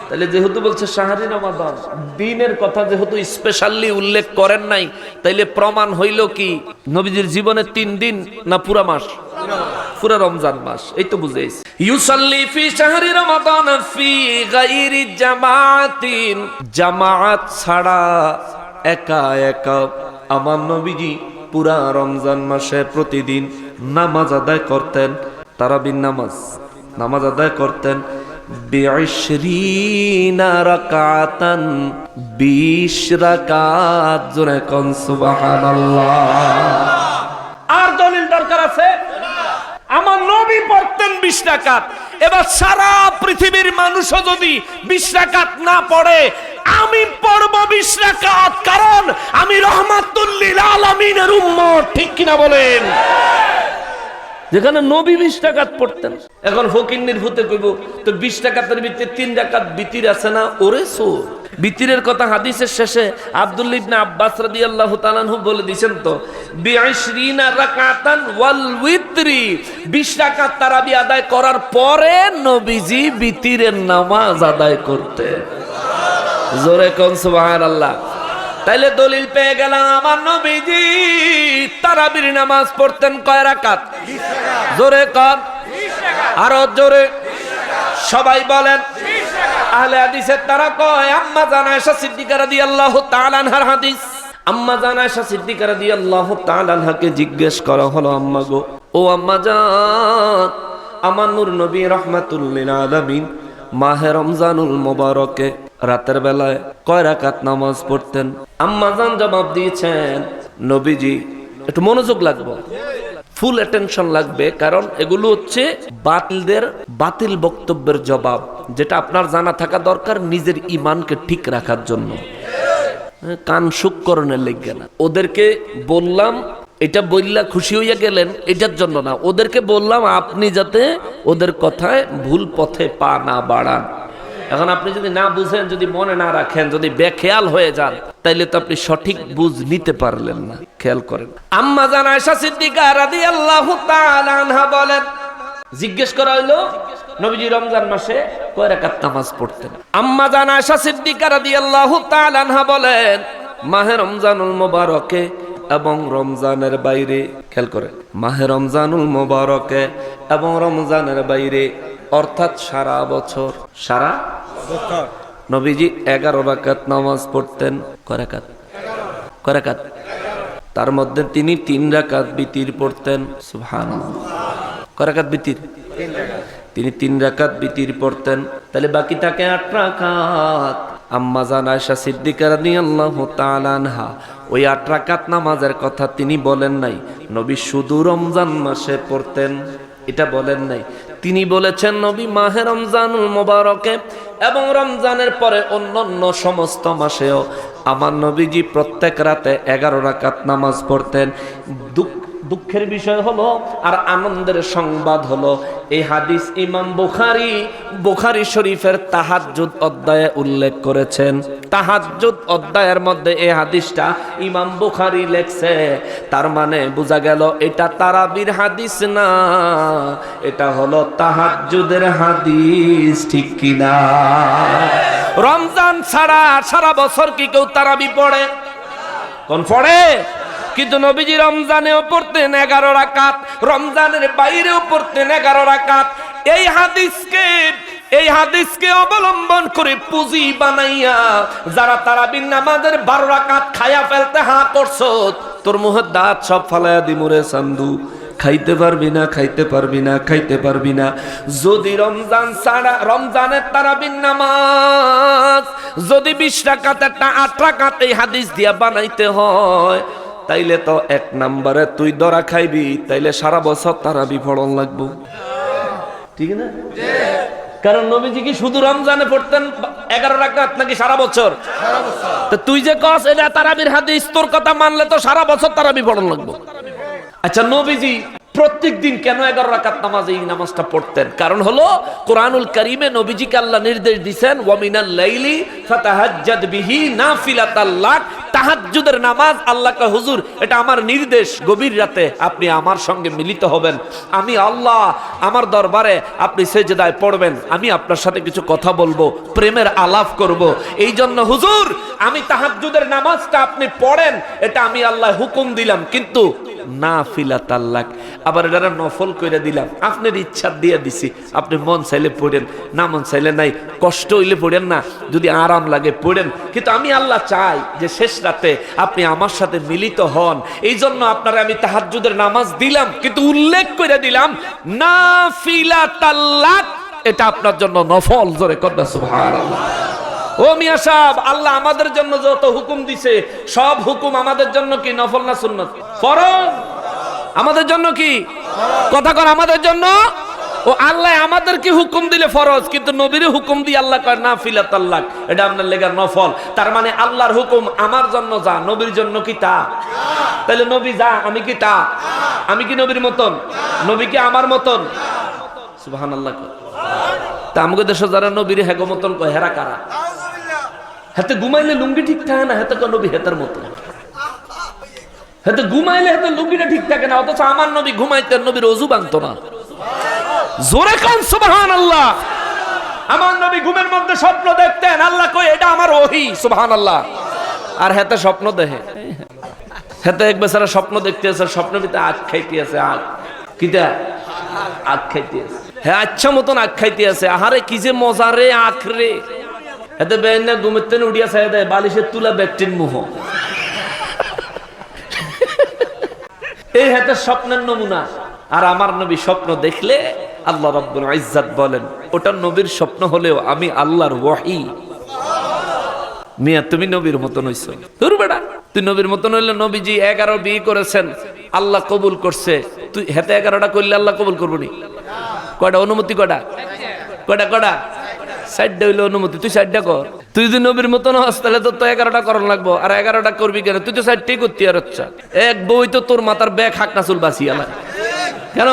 তাহলে যেহেতু বলছে শাহরি রমাদান, দিনের কথা যেহেতু স্পেশালি উল্লেখ করেন নাই, তাইলে প্রমাণ হইল কি নবীজির জীবনে 3 দিন না পুরা মাস? পুরা রমজান মাস। এই তো বুঝাইছি। ইউসাল্লি ফি শাহরি রমাদান ফি গায়রি জামাতিন, জামাত ছাড়া একা একা আমার নবীজি পুরা রমজান মাসে প্রতিদিন নামাজ আদায় করতেন, তারাবির নামাজ আদায় করতেন 20 রাকাতান, 20 রাকাত। জোরে কোন সুবহানাল্লাহ। আর দলিল দরকার আছে? আমার নবী পড়তেন 20 রাকাত। এবার সারা পৃথিবীর মানুষও যদি 20 রাকাত না পড়ে, আমি পড়ব 20 রাকাত, কারণ আমি রহমাতুল লিল আলামিনের উম্মত। ঠিক কিনা বলেন? যেখানে নবী 20 রাকাত পড়তেন। এখন ফকিন্নির ভূতে কইব তো 20 রাকাতের ভিতরে 3 রাকাত বিতির আছে না? ওরে সো, বিতিরের কথা হাদিসের শেষে আব্দুল্লাহ ইবনে আব্বাস রাদিয়াল্লাহু তাআলা আনহু বলে দিয়েছেন তো 20 রাকাতান ওয়াল উইতরি, 20 রাকাত তারাবি আদায় করার পরে নবীজি বিতিরের নামাজ আদায় করতেন। জোরে কোন সুবহানাল্লাহ। তাইলে দলিল পেয়ে গেলাম, আমার নবীজি তারাবির নামাজ পড়তেন কয় রাকাত? 20 রাকাত। জোরে কোন, আরো জোরে সবাই বলেন। আহলে হাদিসের তারা কয় আম্মা জান আয়েশা সিদ্দিকা রাদিয়াল্লাহু তাআলা আনহার হাদিস। আম্মা জান আয়েশা সিদ্দিকা রাদিয়াল্লাহু তাআলা আনহাকে জিজ্ঞেস করা হলো, আম্মা গো, ও আম্মা জান, আমার নূর নবী রাহমাতুল লিল আলামিন মাহে রমজানুল মুবারকে রাতের বেলায় কয় রাকাত নামাজ পড়তেন? আম্মা জান জবাব দিয়েছেন, নবীজি, একটু মনোযোগ লাগবে, ফুল অ্যাটেনশন লাগবে, কারণ এগুলো হচ্ছে বাতিল বক্তব্যের জবাব, যেটা আপনার জানা থাকা দরকার নিজের ঈমানকে ঠিক রাখার জন্য। কান শুকরণের লেগে না। ওদেরকে বললাম, এটা বললা খুশি হইয়া গেলেন এটার জন্য না, ওদেরকে বললাম আপনি যাতে ওদের কথায় ভুল পথে পা না বাড়ান। এখন আপনি যদি না বুঝেন, যদি মনে না রাখেন, যদি বেখেয়াল হয়ে যান, তাইলে তো আপনি সঠিক বুঝ নিতে পারলেন না। খেয়াল করেন। আম্মা জান আয়েশা সিদ্দিকা রাদিয়াল্লাহু তাআলা আনহা বলেন, জিজ্ঞেস করা হলো নবীজি রমজান মাসে কয় রাকাত নামাজ পড়তেন? আম্মা জান আয়েশা সিদ্দিকা রাদিয়াল্লাহু তাআলা আনহা বলেন, মাহে রমজানুল মুবারকে এবং রমজানের বাইরে, খেয়াল করেন, মাহে রমজানুল মুবারকে এবং রমজানের বাইরে, অর্থাৎ সারা বছর, সারা নবীজি 11 রাকাত নামাজ পড়তেন। কয় রাকাত? তার মধ্যে তিনি 3 রাকাত বিতির পড়তেন। সুবহানাল্লাহ। কয় রাকাত বিতির? তিনি 3 রাকাত বিতির পড়তেন। তাহলে বাকি থাকে 8 রাকাত। আম্মা জান আয়েশা সিদ্দিকা রাদিয়াল্লাহু তাআলা আনহা ওই 8 রাকাত নামাজের কথা তিনি বলেন নাই নবী শুধু রমজান মাসে পড়তেন, এটা বলেন নাই। তিনি বলেছেন নবী মাহে রমজানুল মুবারকে এবং রমজানের পরে অন্যান্য সমস্ত মাসেও আমার নবীজি প্রত্যেক রাতে 11 রাকাত নামাজ পড়তেন। দুঃখের বিষয় হলো আর আনন্দের সংবাদ হলো, এই হাদিস ইমাম বুখারী শরীফের তাহাজ্জুদ অধ্যায়ে উল্লেখ করেছেন। তাহাজ্জুদ অধ্যায়ের মধ্যে এই হাদিসটা ইমাম বুখারী লেখছে। তার মানে বোঝা গেল এটা তারাবির হাদিস না, এটা হলো তাহাজ্জুদের হাদিস। ঠিক কিনা? রমজান ছাড়া সারা বছর কি কেউ তারাবি পড়ে? কোন পড়ে? কিন্তু নবীজি রমজানেও পড়তেন 11 রাকাত, রমজানের বাইরেও পড়তেন 11 রাকাত। এই হাদিসকে অবলম্বন করে পুঁজি বানাইয়া যারা তারাবির নামাজের 12 রাকাত খায়া ফেলতে হা করছো, তোর মুখের দাঁত সব ফালাইয়া দিমুরে চান্দু। খাইতে পারবি না, খাইতে পারবি না, খাইতে পারবি না। যদি রমজান ছাড়া রমজানের তারাবির নামাজ যদি 20 রাকাত একটা 8 রাকাত এই হাদিস দিয়া বানাইতে হয়, তাইলে তো 1 নম্বরে তুই ধরা খাইবি, তাইলে সারা বছর তারাবি পড়ন লাগবো, ঠিক না? কারণ নবীজি কি শুধু রমজানে পড়তেন 11 রাকাত নাকি সারা বছর? তো তুই যে কস এটা তারাবির হাদিস, তোর কথা মানলে তো সারা বছর তারাবি পড়ন লাগবো। আচ্ছা, নবীজি প্রত্যেক দিন কেন 11 রাকাত নামাজ এই নামাজটা পড়তেন? কারণ হলো কোরআনুল কারীমে নবীজিকে আল্লাহ নির্দেশ দিয়েছেন ওয়া মিনাল লাইলি ফাতাহাজ্জাদ বিহি নাফিলাতাল লাক। তাহাজ্জুদের নামাজ আল্লাহ কা হুজুর, এটা আমার নির্দেশ, গভীর রাতে আপনি আমার সঙ্গে মিলিত হবেন, আমি আল্লাহ আমার দরবারে আপনি সেজদায় পড়বেন, আমি আপনার সাথে কিছু কথা বলবো, প্রেমের আলাপ করব। এই জন্য হুজুর আমি তাহাজ্জুদের নামাজটা আপনি পড়েন, এটা আমি আল্লাহ হুকুম দিলাম, কিন্তু নাফিলাতাল লাক, আবার এটা নফল কইরা দিলাম, আপনার ইচ্ছা দিয়ে দিছি, আপনি মন চাইলে পড়েন, না মন চাইলে নাই, কষ্ট হইলে পড়েন না, যদি আরাম লাগে পড়েন, কিন্তু আমি আল্লাহ চাই যে শেষ রাতে আপনি আমার সাথে মিলিত হন। এই জন্য আপনারা আমি তাহাজ্জুদের নামাজ দিলাম, কিন্তু উল্লেখ করে দিলাম নাফিলাতাল লাক, এটা আপনার জন্য নফল। জোরে কন্যা সুবহানাল্লাহ। ও মিয়া সাহেব, আল্লাহ আমাদের জন্য যত হুকুম দিছে সব হুকুম আমাদের জন্য কি নফল না সুন্নত? ফরজ। আমাদের জন্য কি? কথা কর, আমাদের জন্য। ও আল্লাহ আমাদের কি হুকুম দিলে ফরজ, কিন্তু নবীর হুকুম দিয়ে আল্লাহ কয় নাফিলাতাল লাক, এটা আপনার লেগার নফল। তার মানে আল্লাহর হুকুম আমার জন্য যা, নবীর জন্য কি তা? তাহলে নবী যা, আমি কি তা? আমি কি নবীর মতন? নবী কি আমার মতন? সুবহানাল্লাহ। তা আমাদের দেশে যারা নবীর হেগো মতন কয়, হেরা কারা? হাতে ঘুমাইলে লুঙ্গি ঠিক থাকে না, হাতে নবী হেতার মতো। হাতে ঘুমাইলে হাতে লুঙ্গিটা ঠিক থাকে না, অথচ আমার নবী ঘুমাইতেন, নবীর ওযু ভাঙতো না। জোরে কান সুবহানাল্লাহ। আমার নবী ঘুমের মধ্যে স্বপ্ন দেখতেন, আল্লাহ কয় এটা আমার ওহী, সুবহানাল্লাহ। আর হাতে স্বপ্ন দেখে, হাতে এক বেচারা স্বপ্ন দেখতে আছে, স্বপ্নের ভিতরে আখ খাইতে আছে, আখ কিটা আখ খাইতে আছে, হ্যাঁ আচ্ছা মতন আখ খাইতে আছে। আহারে কি যে মজা রে আখ রে। এতে বেনা ঘুমেতেন উড়িয়া চাই দেয়, বালিশের তুলা ব্যক্তির মুহ। এই হাতে স্বপ্নের নমুনা। আর আমার নবী স্বপ্ন দেখলে আল্লাহ রাব্বুল ইজ্জাত বলেন ওটা নবীর স্বপ্ন হলেও আমি আল্লাহর ওহী। মিয়া তুমি নবীর মতন হইছো? তোর বেটা তুই নবীর মতন হইলে, নবীজি 11 বিয়ে করেছেন, আল্লাহ কবুল করছে, তুই হাতে 11টা করলে আল্লাহ কবুল করবো নি? কয়টা অনুমতি? কয়টা? 60টা হইলে অনুমতি, তুই 60টা কর। তুই যদি নবীর মতন হস তাহলে তো 11টা করণ লাগবো, আর 11টা করবি কেন? তুই তো 60টাই করতে আর আচ্ছা এক বই তো তোর মাথার ব্যাগ হাকনা চুল বাঁচি আলায় কেন?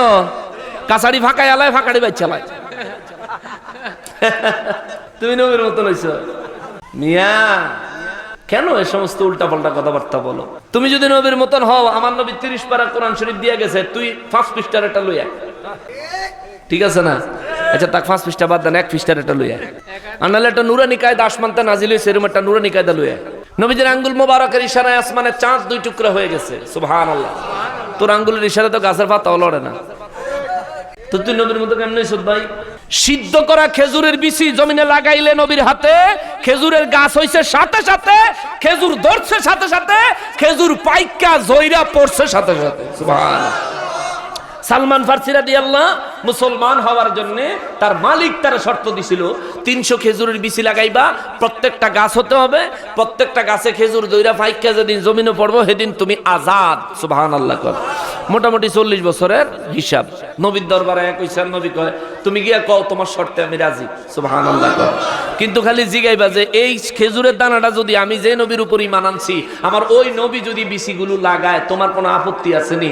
কাছাড়ি ফাঁকাই আলায়, ফাঁকাড়ি বাচ্চালায়। তুমি নবীর মতন হইছ মিয়া, কেন এ সমস্ত উল্টা পাল্টা কথাবার্তা বলো? তুমি যদি নবীর মতন হও, আমার নবী 30 পারা কোরআন শরীফ দিয়ে গেছে, তুই 5 পৃষ্ঠার একটা লইয়া, ঠিক আছে না? আচ্ছা তাক 5 পৃষ্ঠা বাদ দেন, 1 পৃষ্ঠার একটা লইয়া, আনালে একটা নুরানি কায়দা আসমানতে নাজিল হইছে, এরকম একটা নুরানি কায়দা লইয়া। নবীজির আঙ্গুল মোবারকের ইশারায় আসমানে চাঁদ 2 টুকরা হয়ে গেছে, সুবহানাল্লাহ। তোর আঙ্গুলের ইশারায় তো গাছের পাতাও লড়ে না, তো তুই নবীর মতো কেমন হইছ ভাই? সিদ্ধ করা খেজুরের বিচি জমিনে লাগাইলে নবীর হাতে খেজুরের গাছ হইছে, সাথে সাথে খেজুর ধরছে, সাথে সাথে খেজুর পাইকা জয়রা পড়ছে, সাথে সাথে। সুবহানাল্লাহ। সালমান ফারসি রাদিয়াল্লাহু মুসলমান হওয়ার জন্য তার মালিক তার শর্ত দিছিল 300 খেজুরের বিচি লাগাইবা, প্রত্যেকটা গাছ হতে হবে, প্রত্যেকটা গাছে খেজুর দইরা ফাইক্কা যেদিন জমিনে পড়বো সেদিন তুমি আজাদ। সুবহানাল্লাহ। কর মোটামুটি 40 বছরের হিসাব। নবীর দরবারে কইছেন, নবী কয় তুমি গিয়া কও তোমার শর্তে আমি রাজি। সুবহানাল্লাহ। কর কিন্তু খালি জিগাইবা যে এই খেজুরের দানাটা যদি আমি যে নবীর উপর ঈমান আনছি, আমার ওই নবী যদি বিচিগুলো লাগায় তোমার কোনো আপত্তি আছে নি?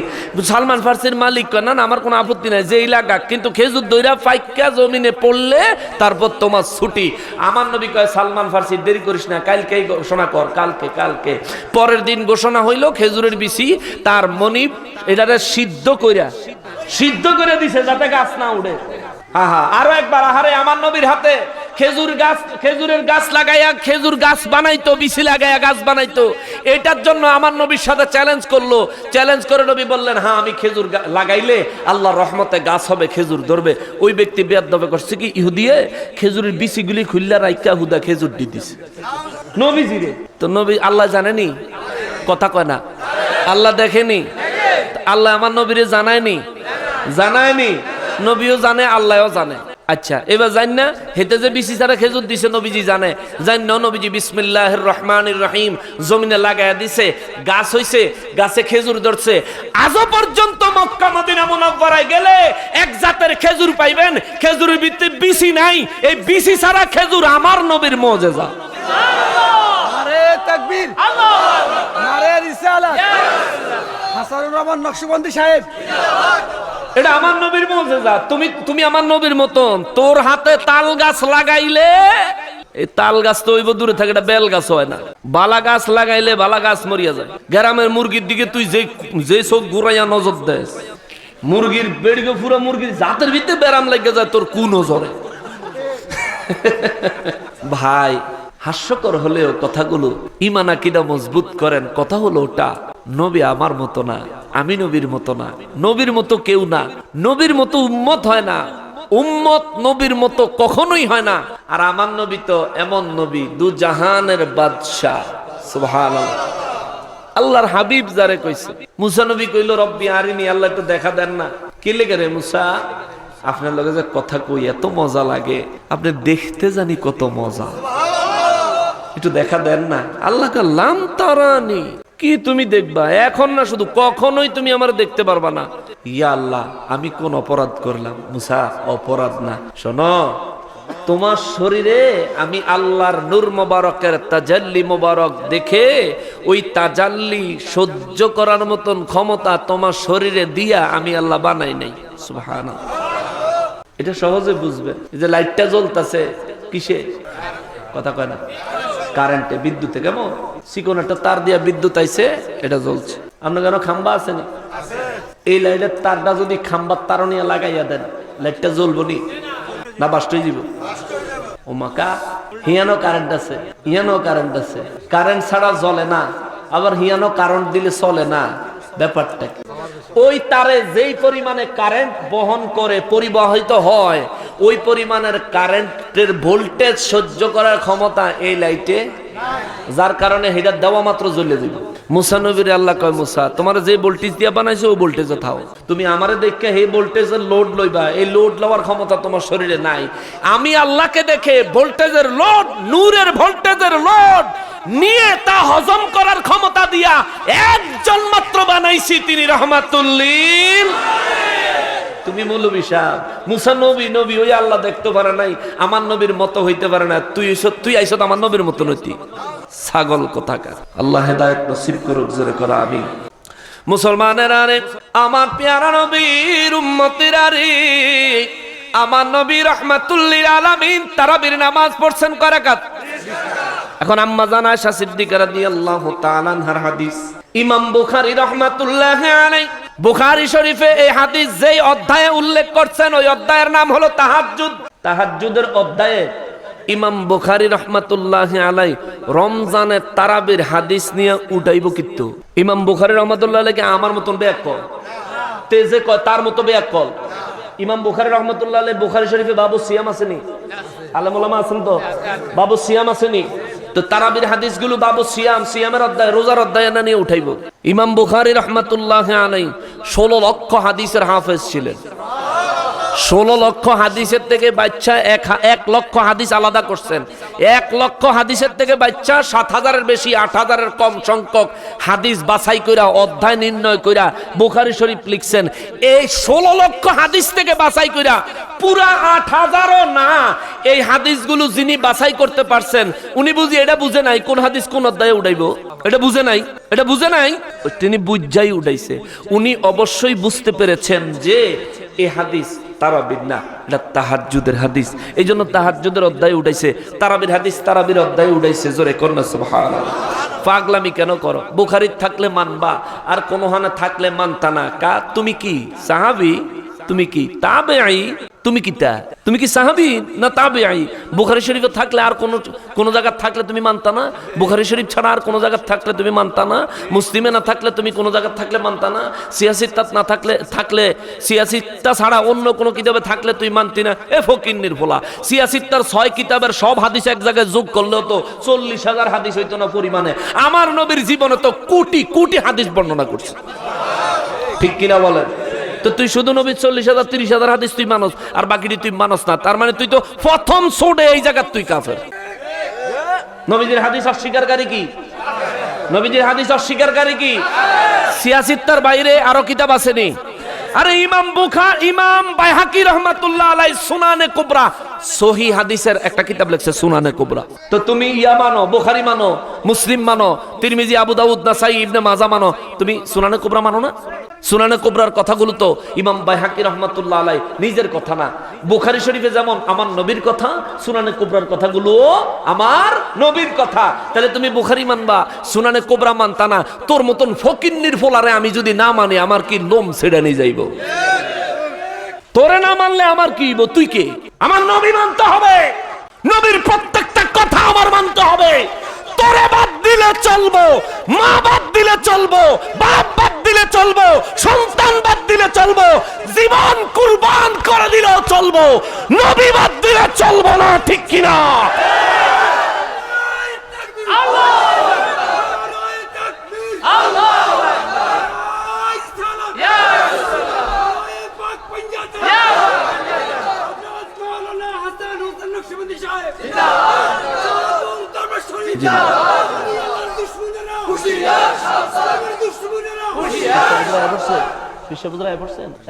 সালমান ফারসির মালিক কয় না না আমার কোনো আপত্তি নাই, যেই লাগাক, কিন্তু খেজুর দইরা ফাইক্কা জমিনে পড়লে তারপর তোমার ছুটি। আমার নবী কয় সালমান ফারসি দেরি করিস না, কালকেই ঘোষণা কর, কালকে কালকে। পরের দিন ঘোষণা হইল খেজুরের বিচি তার মনিব এটারে সিদ্ধ করে দিছে যাতে গাছ না উড়ে। আহা, আরো একবার, আহারে আমার নবীর হাতে খেজুরের গাছ লাগাইয়া খেজুর গাছ বানাইতো, বিচি লাগাইয়া গাছ বানাইতো। এটার জন্য আমার নবীর সাথে চ্যালেঞ্জ করলো। চ্যালেঞ্জ করে নবী বললেন, হ্যাঁ আমি খেজুর লাগাইলে আল্লাহর রহমতে গাছ হবে, খেজুর ধরবে। ওই ব্যক্তি বেয়াদবি করছে কি, ইহুদিয়ে খেজুরের বিচিগুলি খুললা রাইকা হুদা খেজুর দিয়ে দিছে নবীজিরে। তো নবী আল্লাহ জানেনি, কথা কয় না, আল্লাহ দেখেনি, আল্লাহ আমার নবীরে জানায়নি, নবীও জানে, আল্লাহও জানে। আচ্ছা, এবার জান না হেতে যে বিচি ছাড়া খেজুর দিছে নবীজি জানে, জান না নবীজি বিসমিল্লাহির রহমানির রহিম জমিনে লাগায়া দিছে, গাছ হইছে, গাছে খেজুর ধরছে। আজও পর্যন্ত মক্কা মদিনা মুনাওয়ারায় গেলে এক জাতের খেজুর পাইবেন, খেজুরের ভিতরে বিচি নাই। এই বিচি ছাড়া খেজুর আমার নবীর মুজিজা। নারে তাকবীর, আল্লাহু আকবার, নারে রিসালাত, হাসানুর রহমান নকশবন্দি সাহেব, এটা আমার নবীর মুজিজা। তুমি আমার নবীর মতন, তোর হাতে তাল গাছ লাগাইলে এই তাল গাছ তো হইব দূরে থাকে, এটা বেল গাছ হয় না। বালা গাছ লাগাইলে বালা গাছ মরিয়া যায়। গ্রামের মুরগির দিকে তুই যে চোখ ঘুরাইয়া নজর দেস, মুরগির বেড়িকে পুরো মুরগির জাতের ভিতরে ব্যারাম লেগে যায় তোর কু নজরে। ভাই, হাস্যকর হলেও কথাগুলো ঈমান আকীদা মজবুত করেন। কথা হলো ওটা, নবী আমার মতো না, আমি নবীর মতো না, নবীর মতো কেউ না, নবীর মতো উম্মত হয় না, উম্মত নবীর মতো কখনোই হয় না। আর আমার নবী তো এমন নবী, দু জাহানের বাদশা। সুবহানাল্লাহ। আল্লাহর হাবিব যারে কইছে, মুসা নবী কইল রব্বি আরিনি, আল্লাহ একটু দেখা দেন না। কি লেগে রে মুসা, আপনার লগে যে কথা কই এত মজা লাগে, আপনি দেখতে জানি কত মজা, একটু দেখা দেন না। আল্লাহ কাল্লাম তারানি, কি তুমি দেখবা এখন না, শুধু কখনোই তুমি আমার দেখতে পারবা না। ইয়া আল্লাহ, আমি কোন অপরাধ করলাম? মুসা, অপরাধ না, শোনো, তোমার শরীরে আমি আল্লাহর নূর মোবারকের তাজাল্লি মোবারক দেখে ওই তাজাল্লি সহ্য করার মতন ক্ষমতা তোমার শরীরে দিয়া আমি আল্লাহ বানাই নাই। সুবহানাল্লাহ। এটা সহজে বুঝবেন। এই যে লাইটটা জ্বলতেছে কিসে? কথা কয় না, কারেন্টে, বিদ্যুতে। কেমন চিকন একটা তার দিয়া বিদ্যুৎ আইছে, এটা জ্বলছে। আপনার কেন খাম্বা আছে না? এই লাইটের তারটা যদি খাম্বার তার নিয়ে লাগাইয়া দেন, লাইটটা জ্বলবো নি না বাস্ট হয়ে যাব? ও মাকা, হিয়ানো কারেন্ট আছে, হিয়ানো কারেন্ট আছে, কারেন্ট ছাড়া জ্বলে না, আবার হিয়ানো কারেন্ট দিলে চলে না। ব্যাপারটা ওই তারে যেই পরিমাণে কারেন্ট বহন করে, পরিবাহিত হয়, ওই পরিমাণের কারেন্টের ভোল্টেজ সহ্য করার ক্ষমতা এই লাইটে, যার কারণে এটা দেওয়া মাত্র জ্বলে যাবে। মুসা নবীর আল্লাহ কয়, মুসা তোমার যে ভোল্টেজ দিয়া বানাইছো ওই ভোল্টেজে থাও, তুমি আমারে দেখে এই ভোল্টেজের লোড লইবা, এই লোড লওয়ার ক্ষমতা তোমার শরীরে নাই। আমি আল্লাহকে দেখে ভোল্টেজের লোড, নূরের ভোল্টেজের লোড নিয়ে তা হজম করার ক্ষমতা দিয়া একজন মাত্র বানাইছি, তিনি রাহমাতুল লিল। তুমি মৌলবী সাহেব, মুসা নবী ওই আল্লাহ দেখতে পারে নাই, আমার নবীর মতো হইতে পারে না। তুই আইছত আমার নবীর মতো নইতি, ছাগল কোথাকার। আল্লাহ হেদায়েত নসিব করুক, জোরে করা আমিন। মুসলমানেরা রে, আমার পেয়ারা নবীর উম্মতিরা রে, আমার নবী রাহমাতুল লিল আলামিন তারাবির নামাজ পড়ছেন কয় রাকাত? এখন আম্মা জান আয়েশা সিদ্দিকা রাদিয়াল্লাহু তাআলা আনহার হাদিস, ইমাম বুখারী রাহমাতুল্লাহি আলাইহি বুখারী শরীফে এই হাদিস যেই অধ্যায়ে উল্লেখ করছেন, ওই অধ্যায়ের নাম হলো তাহাজ্জুদ। তাহাজ্জুদের অধ্যায়ে ইমাম বুখারী রাহমাতুল্লাহি আলাইহি রমজানের তারাবির হাদিস নিয়ে উঠাইব। কিন্তু ইমাম বুখারী রাহমাতুল্লাহি আলাইহি আমার মতন বেয়াক্কল, তেজে কয় তার মতো বেয়াক্কল। ইমাম বুখারী রাহমাতুল্লাহি আলাইহি বুখারী শরীফে বাবু সিয়াম আসেনি? আলেম ওলামা আছেন তো, বাবু সিয়াম আসেনি? তো তারাবির হাদিসগুলো বাবু সিয়ামের অধ্যায়, রোজার অধ্যায় না নিয়ে উঠাইব। ইমাম বুখারী রাহমাতুল্লাহি আলাইহি 16 লক্ষ হাদিসের হাফেজ ছিলেন। 16 লক্ষ হাদিসের থেকে বাচ্চা 1 লক্ষ হাদিস আলাদা করছেন। 1 লক্ষ হাদিসের থেকে বাচ্চা 7,000-এর বেশি, 8,000-এর কম সংখ্যক হাদিস বাছাই কইরা, অধ্যায় নির্ণয় কইরা বুখারী শরীফ লিখছেন। এই 16 লক্ষ হাদিস থেকে বাছাই কইরা পুরা 8,000ও না, এই হাদিসগুলো যিনি বাছাই করতে পারছেন, উনি বুঝি এটা বুঝে নাই কোন হাদিস কোন অধ্যায়ে উঠাইবো, এটা বুঝে নাই, তিনি বুঝাই উঠাইছে। উনি অবশ্যই বুঝতে পেরেছেন যে এই হাদিস তারাবির না, এটা তাহাজ্জুদের হাদিস, এই জন্য তাহাজ্জুদের অধ্যায় উঠাইছে। তারাবির হাদিস তারাবির অধ্যায় উঠাইছে। জোরে কন্যা সুবহানাল্লাহ। পাগলামি কেন করো? বুখারীত থাকলে মানবা, আর কোন হানে থাকলে মানতা না। তুমি কি সাহাবী? তুমি কি তাবেঈ? তুমি কিতা? তুমি কি সাহাবী না তাবেঈ? বুখারী শরীফে থাকলে আর কোন জায়গা থাকলে তুমি মানতা না? বুখারী শরীফ ছাড়া আর কোন জায়গা থাকলে তুমি মানতা না? মুসলিমে না থাকলে তুমি কোন জায়গা থাকলে মানতা না? সিয়াসিত্তা না থাকলে সিয়াসিত্তা ছাড়া অন্য কোন কিতাবে থাকলে তুই মানতি না? এ ফকিন্নির ফোলা, সিয়াসিত্তার 6 কিতাবের সব হাদিস এক জায়গায় যোগ করলেও তো 40,000 হাদিস হইতো না পরিমাণে। আমার নবীর জীবনে তো কোটি কোটি হাদিস বর্ণনা করছে, ঠিক কিনা বলেন? তো তুই শুধু নবীর 40,000 30,000 হাদিস তুই মানস, আর বাকিটি তুই মানস না, তার মানে তুই তো প্রথম সোডে এই জায়গা তুই কাফের। নবীজির হাদিস অস্বীকারী কি? নবীজির হাদিস অস্বীকারী কি? সিয়াসিত্তার বাইরে আরো কিতাব আসেনি? আরে ইমাম বাইহাকি রহমাতুল্লাহ আলাইহি সুনানে কুবরা, সহিহ হাদিসের একটা কিতাব লিখছে সুনানে কুবরা। তো তুমি ইয়া মানো, বুখারী মানো, মুসলিম মানো, তিরমিজি, আবু দাউদ, নাসাই, ইবনে মাজাহ মানো, তুমি সুনানে কুবরা মানো না? সুনানে কুবরার কথাগুলো তো ইমাম বাইহাকি রহমাতুল্লাহ আলাইহি নিজের কথা না। বুখারী শরীফে যেমন আমার নবীর কথা, সুনানে কুবরার কথাগুলো আমার নবীর কথা। তাহলে তুমি বুখারী মানবা, সুনানে কুবরা মানতা না? তোর মতন ফকিন্নির ফোলারে আমি যদি না মানি, আমার কি লোম ছেড়ে নিয়ে যাইব? তোরে না মানলে আমার কি হইব? তুই কে? আমার নবী মানতে হবে, নবীর প্রত্যেকটা কথা আমার মানতে হবে। তোরে বাদ দিলে চলবো, মা বাদ দিলে চলবো, বাপ বাদ দিলে চলবো, সন্তান বাদ দিলে চলবো, জীবন কুরবান করে দিলেও চলবো, নবী বাদ দিলে চলবো না, ঠিক কিনা?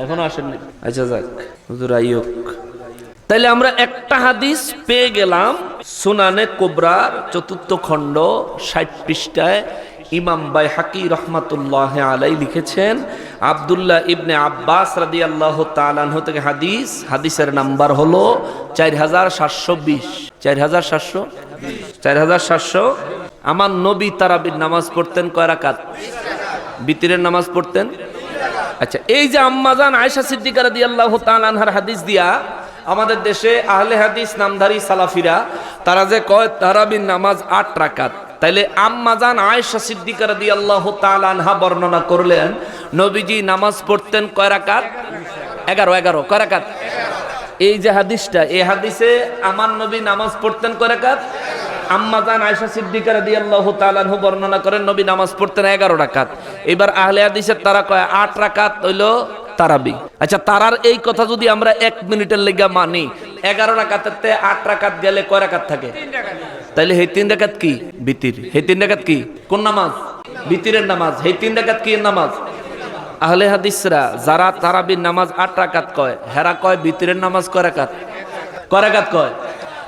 এখনো আসেননি? আচ্ছা যাক, হুজুর আইয়ুক। তাইলে আমরা একটা হাদিস পেয়ে গেলাম সুনানে কুবরার 4th খণ্ড 60 পৃষ্ঠায় ইমাম বাইহাকি রহমাতুল্লাহ আলাইহি লিখেছেন, আব্দুল্লাহ ইবনে আব্বাস রাদিয়াল্লাহু তাআলা আনহু থেকে হাদিস, হাদিসের নাম্বার হলো 4720। 4700। আমার নবী তারাবির নামাজ পড়তেন কয় রাকাত? বিতরের নামাজ পড়তেন। আচ্ছা, এই যে আম্মাজান আয়েশা সিদ্দিকা রাদিয়াল্লাহু তাআলা আনহার হাদিস দিয়া আমাদের দেশে আহলে হাদিস নামধারী সালাফিরা তারা যে কয় তারাবির নামাজ 8 রাকাত, তাইলে আম্মাজান আয়েশা সিদ্দিকা রাদিয়াল্লাহু তাআলা আনহা বর্ণনা করলেন নবীজি নামাজ পড়তেন কয় রাকাত? 11 কয় রাকাত? এই যে হাদিসটা, এই হাদিসে আমার নবী নামাজ পড়তেন কয় রাকাত? আম্মাজান আয়েশা সিদ্দিকা রাদিয়াল্লাহু তাআলা আনহু বর্ণনা করেন নবী নামাজ পড়তেন 11 রাকাত। এবার আহলে হাদিসের তারা কয় 8 রাকাত হইল তারাবি। আচ্ছা, তারার এই কথা যদি আমরা 1 মিনিটের লেগে মানি, 11 রাকাতেতে 8 রাকাত গেলে কয় রাকাত থাকে? তাইলে এই 3 রাকাত কি? বিতির। এই 3 রাকাত কি? কোন নামাজ? বিতিরের নামাজ। এই 3 রাকাত কি নামাজ? আহলে হাদিসরা যারা তারাবির নামাজ 8 রাকাত কয়, হেরা কয় বিতিরের নামাজ কয় রাকাত? কয় রাকাত কয়?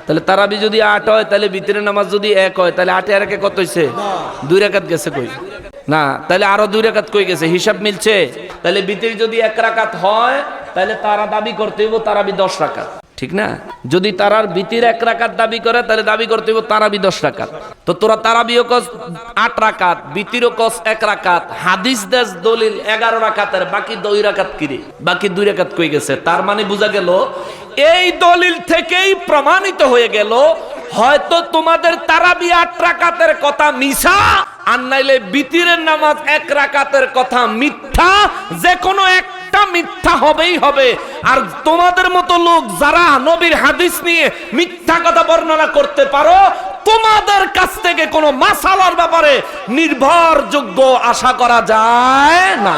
তাহলে তারাবি যদি 8 হয়, তাহলে বিতিরের নামাজ যদি 1 হয়, তাহলে 8 এর 1 কত হইছে? 2 রাকাত গেছে কই? না, তাহলে আরো 2 রাকাত কই গেছে? হিসাব মিলছে? তাহলে বিতির যদি 1 রাকাত হয়, তাহলে তারা দাবি করতে হইব তারাবি 10 রাকাত, ঠিক না? যদি তারার বিতির 1 রাকাত দাবি করে, তাহলে দাবি করতে হইব তারাবি 10 রাকাত। তো তোরা তারাবিও কস 8 রাকাত, বিতিরও কস 1 রাকাত, হাদিস দেশ দলিল 11 রাকাতের, বাকি 2 রাকাত কি রে? বাকি 2 রাকাত কই গেছে? তার মানে বোঝা গেল, এই দলিল থেকেই প্রমাণিত হয়ে গেল হয়তো তোমাদের তারাবি 8 রাকাতের কথা মিছা, আর নাইলে বিতিরের নামাজ 1 রাকাতের কথা মিথ্যা। যে কোনো একটা মিথ্যা হবেই হবে। আর তোমাদের মতো লোক যারা নবীর হাদিস নিয়ে মিথ্যা কথা বর্ণনা করতে পারো, তোমাদের কাছ থেকে কোনো মাসালার ব্যাপারে নির্ভরযোগ্য আশা করা যায় না।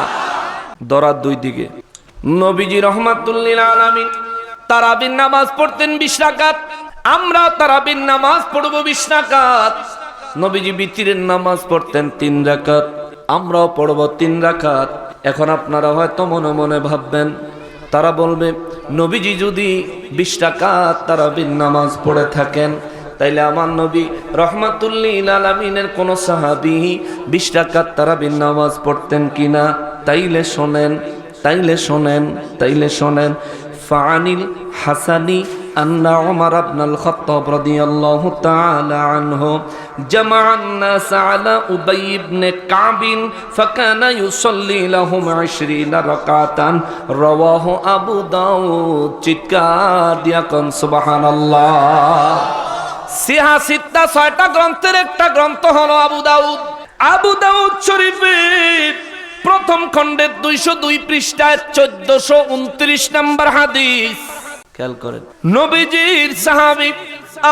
দরার 2 দিকে। নবীজি রাহমাতুল লিল আলামিন তারাবির নামাজ পড়তেন 20 রাকাত, আমরা তারাবির নামাজ পড়ব 20 রাকাত। নবীজি বিতিরের নামাজ পড়তেন 3 রাকাত, আমরাও পড়ব 3 রাকাত। এখন আপনারা হয়তো মনে মনে ভাববেন, তারা বলবে নবীজি যদি 20 রাকাত তারাবির নামাজ পড়ে থাকেন, তাইলে আমার নবী রাহমাতুল লিল আলামিনের কোন সাহাবী 20 রাকাত তারাবির নামাজ পড়তেন কিনা? তাইলে শোনেন ফানিল হাসানি أن عمر بن الخطاب رضي الله تعالى عنه جمع الناس على أبي بن كعب فكان يصلي لهم 20 ركعة رواه أبو داود চিৎকার দিয়া কোন সুবহানাল্লাহ। সিহা সিত্তা 6টা গ্রন্থের একটা গ্রন্থ হলো আবু দাউদ। আবু দাউদ শরীফের প্রথম খণ্ডের 202 পৃষ্ঠায় 1429 নম্বর হাদিস। খেয়াল করেন, নবীজির সাহাবী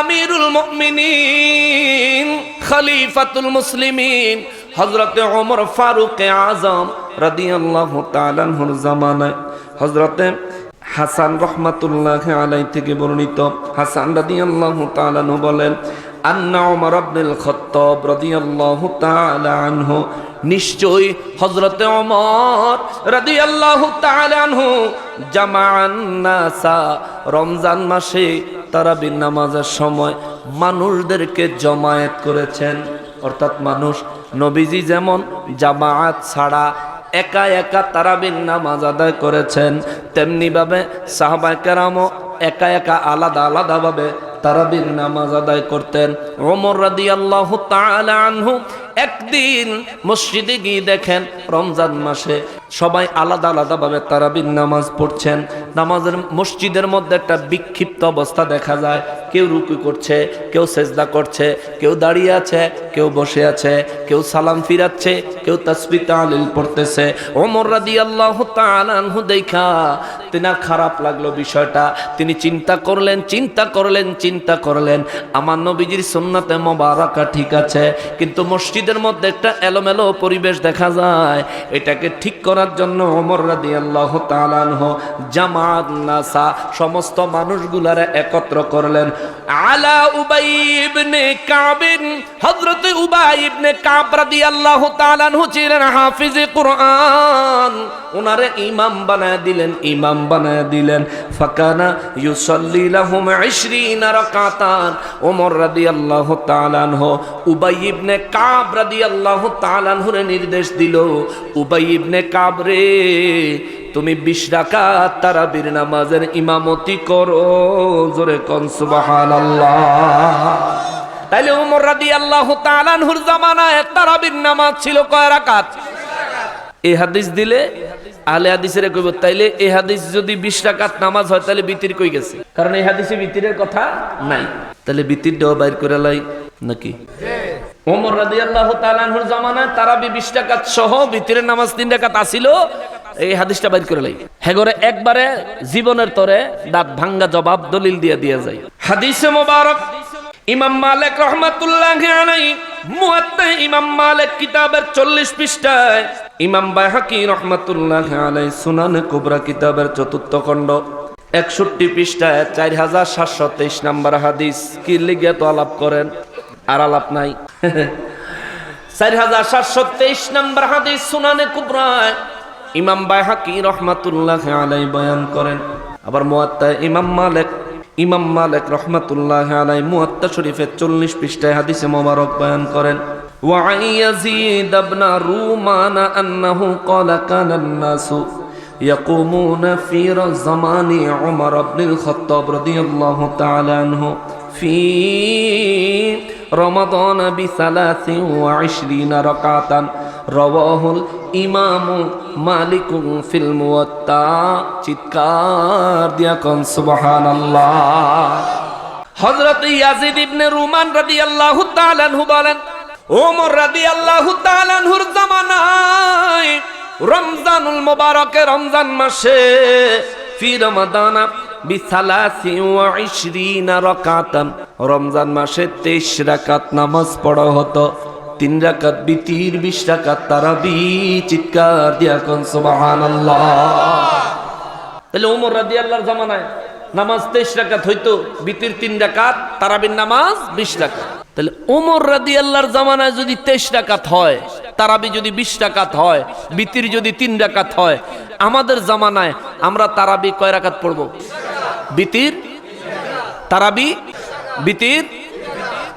আমিরুল মুমিনিন খলিফাতুল মুসলিমিন হযরতে ওমর ফারুক আযম রাদিয়াল্লাহু তাআলা আনহুর জামানায় হযরতে হাসান রাহমাতুল্লাহি আলাইহি থেকে বর্ণিত, হাসান রাদিয়াল্লাহু তাআলা আনহু বলেন, আন্না ওমর ইবনুল খাত্তাব রাদিয়াল্লাহু তাআলা আনহু, নিশ্চয়ই হযরতে ওমর রাদিয়াল্লাহু তাআলা আনহু জামাআন নাসা, রমজান মাসে তারাবির নামাজের সময় মানুষদেরকে জমায়েত করেছেন। অর্থাৎ মানুষ নবীজি যেমন জামাআত ছাড়া একা একা তারাবির নামাজ আদায় করেছেন, তেমনি ভাবে সাহাবায়ে কেরামও একা একা আলাদা আলাদা ভাবে তারাবির নামাজ আদায় করতেন। ওমর রাদিয়াল্লাহু তাআলা আনহু একদিন মসজিদে গিয়ে দেখেন রমজান মাসে সবাই আলাদা আলাদা ভাবে তারাবির নামাজ পড়ছেন। নামাজের মসজিদের মধ্যে একটা বিক্ষিপ্ত অবস্থা দেখা যায়। কেউ রুকু করছে, কেউ সেজদা করছে, কেউ দাঁড়িয়ে আছে, কেউ বসে আছে, কেউ সালাম ফিরাচ্ছে, কেউ তাসবিহ তাহলিল পড়তেছে। ওমর রাদিয়াল্লাহু তাআলা আনহু দেখা তিনার খারাপ লাগলো বিষয়টা। তিনি চিন্তা করলেন আমার নবীজির সুন্নাতে মোবারকা ঠিক আছে, কিন্তু মসজিদের মধ্যে একটা এলোমেলো পরিবেশ দেখা যায়। এটাকে ঠিক করার জন্য ওমর রাদিয়াল্লাহু তাআলা আনহু জামাআত নাসা, সমস্ত মানুষগুলারে একত্র করলেন। আলা উবাই ইবনে কাব, হযরত উবাই ইবনে কাব রাদিয়াল্লাহু তাআলা আনহু ছিলেন হাফিজে কুরআন, ওনারে ইমাম বানায় দিলেন। ফাকানা ইউসাল্লি লাহুম 20 রাকাতান। ওমর রাদিয়াল্লাহু তাআলা আনহু উবাই ইবনে কাব রাদিয়াল্লাহু তাআলা আনহুরে নির্দেশ দিল, উবাই ইবনে কাব রে, তুমি 20 রাকাত তারাবির নামাজের ইমামতি করো। জোরে কোন সুবহানাল্লাহ। তাইলে ওমর রাদিয়াল্লাহু তাআলা আনহুর জামানায় তারাবির নামাজ ছিল কয় রাকাত? এই হাদিস দিলে আহলে হাদিসেরা কইব, তাইলে এই হাদিস যদি 20 রাকাত নামাজ হয় তাহলে বিতির কই গেছে? কারণ এই হাদিসে বিতিরের কথা নাই। তাহলে বিতির দেওয়া বাইর করে লাই নাকি? ওমর রাদিয়াল্লাহু তাআলা আনহুর জামানায় তারাবি 20 রাকাত সহ বিতিরের নামাজ 3 রাকাত আছিল। এই হাদিসটা বাইর করে লাই। হেগরে একবারে জীবনের তরে দাঁত ভাঙ্গা জবাব দলিল দিয়ে যায়। হাদিসে মোবারক ইমাম মালিক রাহমাতুল্লাহি আলাইহি মুয়াত্তা ইমাম মালিক কিতাবের 40 পৃষ্ঠায়, ইমাম বাইহাকি রাহমাতুল্লাহি আলাইহি সুনানে কুবরা কিতাবের 4th খণ্ড 61 পৃষ্ঠায় 4723 নম্বর হাদিস। কি লিখে তো আলাপ করেন, আর আলাপ নাই। 4723 নম্বর হাদিস সুনানে কুবরায় ইমাম বাইহাকি রাহমাতুল্লাহি আলাইহি বয়ান করেন। আবার মুয়াত্তা ইমাম মালিক রাহমাতুল্লাহি আলাইহি মুয়াত্তা শরীফের 40 পৃষ্ঠায় হাদিসে মোবারক বয়ান করেন। ওয়া ইয়াজিদ ইবনে রুমান আন্নাহু ক্বালা কানা নাসু ইয়াকুমুনা ফি জামানি উমর ইবনুল খাত্তাব রাদিয়াল্লাহু তাআলা আনহু ফি রমাদান ব23 রাকাতান রাওয়াহুল ইমাম মালিক ফিল মুওয়াত্তা। চিৎকার দিয়া কোন সুবহানাল্লাহ। হযরত ইয়াজিদ ইবনে রুমান রাদিয়াল্লাহু তাআলা আনহু বলেন, ওমর রাদিয়াল্লাহু তাআলা আনহুর জামানায় রমজানুল মুবারকে রমজান মাসে ফি রমাদান ব23 রাকাতান, রমজান মাসে 23 রাকাত নামাজ পড়া হতো। 3 রাকাত বিতির, 20 রাকাত তারাবি। চিৎকার দিয়া কোন সুবহানাল্লাহ। তাহলে ওমর রাদিয়াল্লাহর জামানায় নামাজ 23 রাকাত হইতো, বিতির 3 রাকাত, তারাবির নামাজ 20 রাকাত। তাহলে ওমর রাদিয়াল্লাহর জামানায় যদি 23 রাকাত হয়, তারাবি যদি 20 রাকাত হয়, বিতির যদি 3 রাকাত হয়, আমাদের জামানায় আমরা তারাবি কয় রাকাত পড়ব? বিতির, তারাবি, বিতির,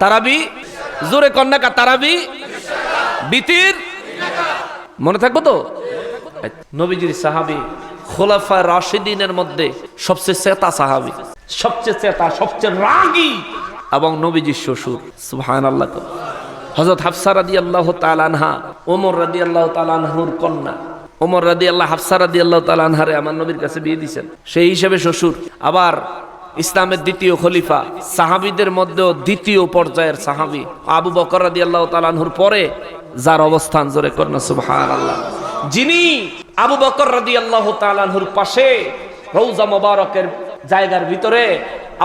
তারাবি, জোরে কন্যা তারাবি, বিতির। মনে থাকবো তো? নবীজির সাহাবী খোলাফায়ে রাশিদিনের মধ্যে সবচেয়ে সেতা সাহাবী। সবচেয়ে চেতা, সবচেয়ে রাগী এবং নবীজির শ্বশুর। সুবহানাল্লাহ। হযরত হাফসা রাদিয়াল্লাহু তাআলা আনহা ওমর রাদিয়াল্লাহু তাআলা আনহুর কন্যা। ওমর রাদিয়াল্লাহু হাফসা রাদিয়াল্লাহু তাআলা আনহারে আমার নবীর কাছে বিয়ে দিয়েছেন, সেই হিসেবে শ্বশুর। আবার ইসলামের দ্বিতীয় খলিফা, সাহাবীদের মধ্যেও দ্বিতীয় পর্যায়ের সাহাবী আবু বকর রাদিয়াল্লাহু তাআলা আনহুর পরে যার অবস্থান, জোরে করনা সুবহানাল্লাহ, যিনি আবু বকর রাদিয়াল্লাহু তাআলা আনহুর পাশে রওজা মোবারকের জায়গার ভিতরে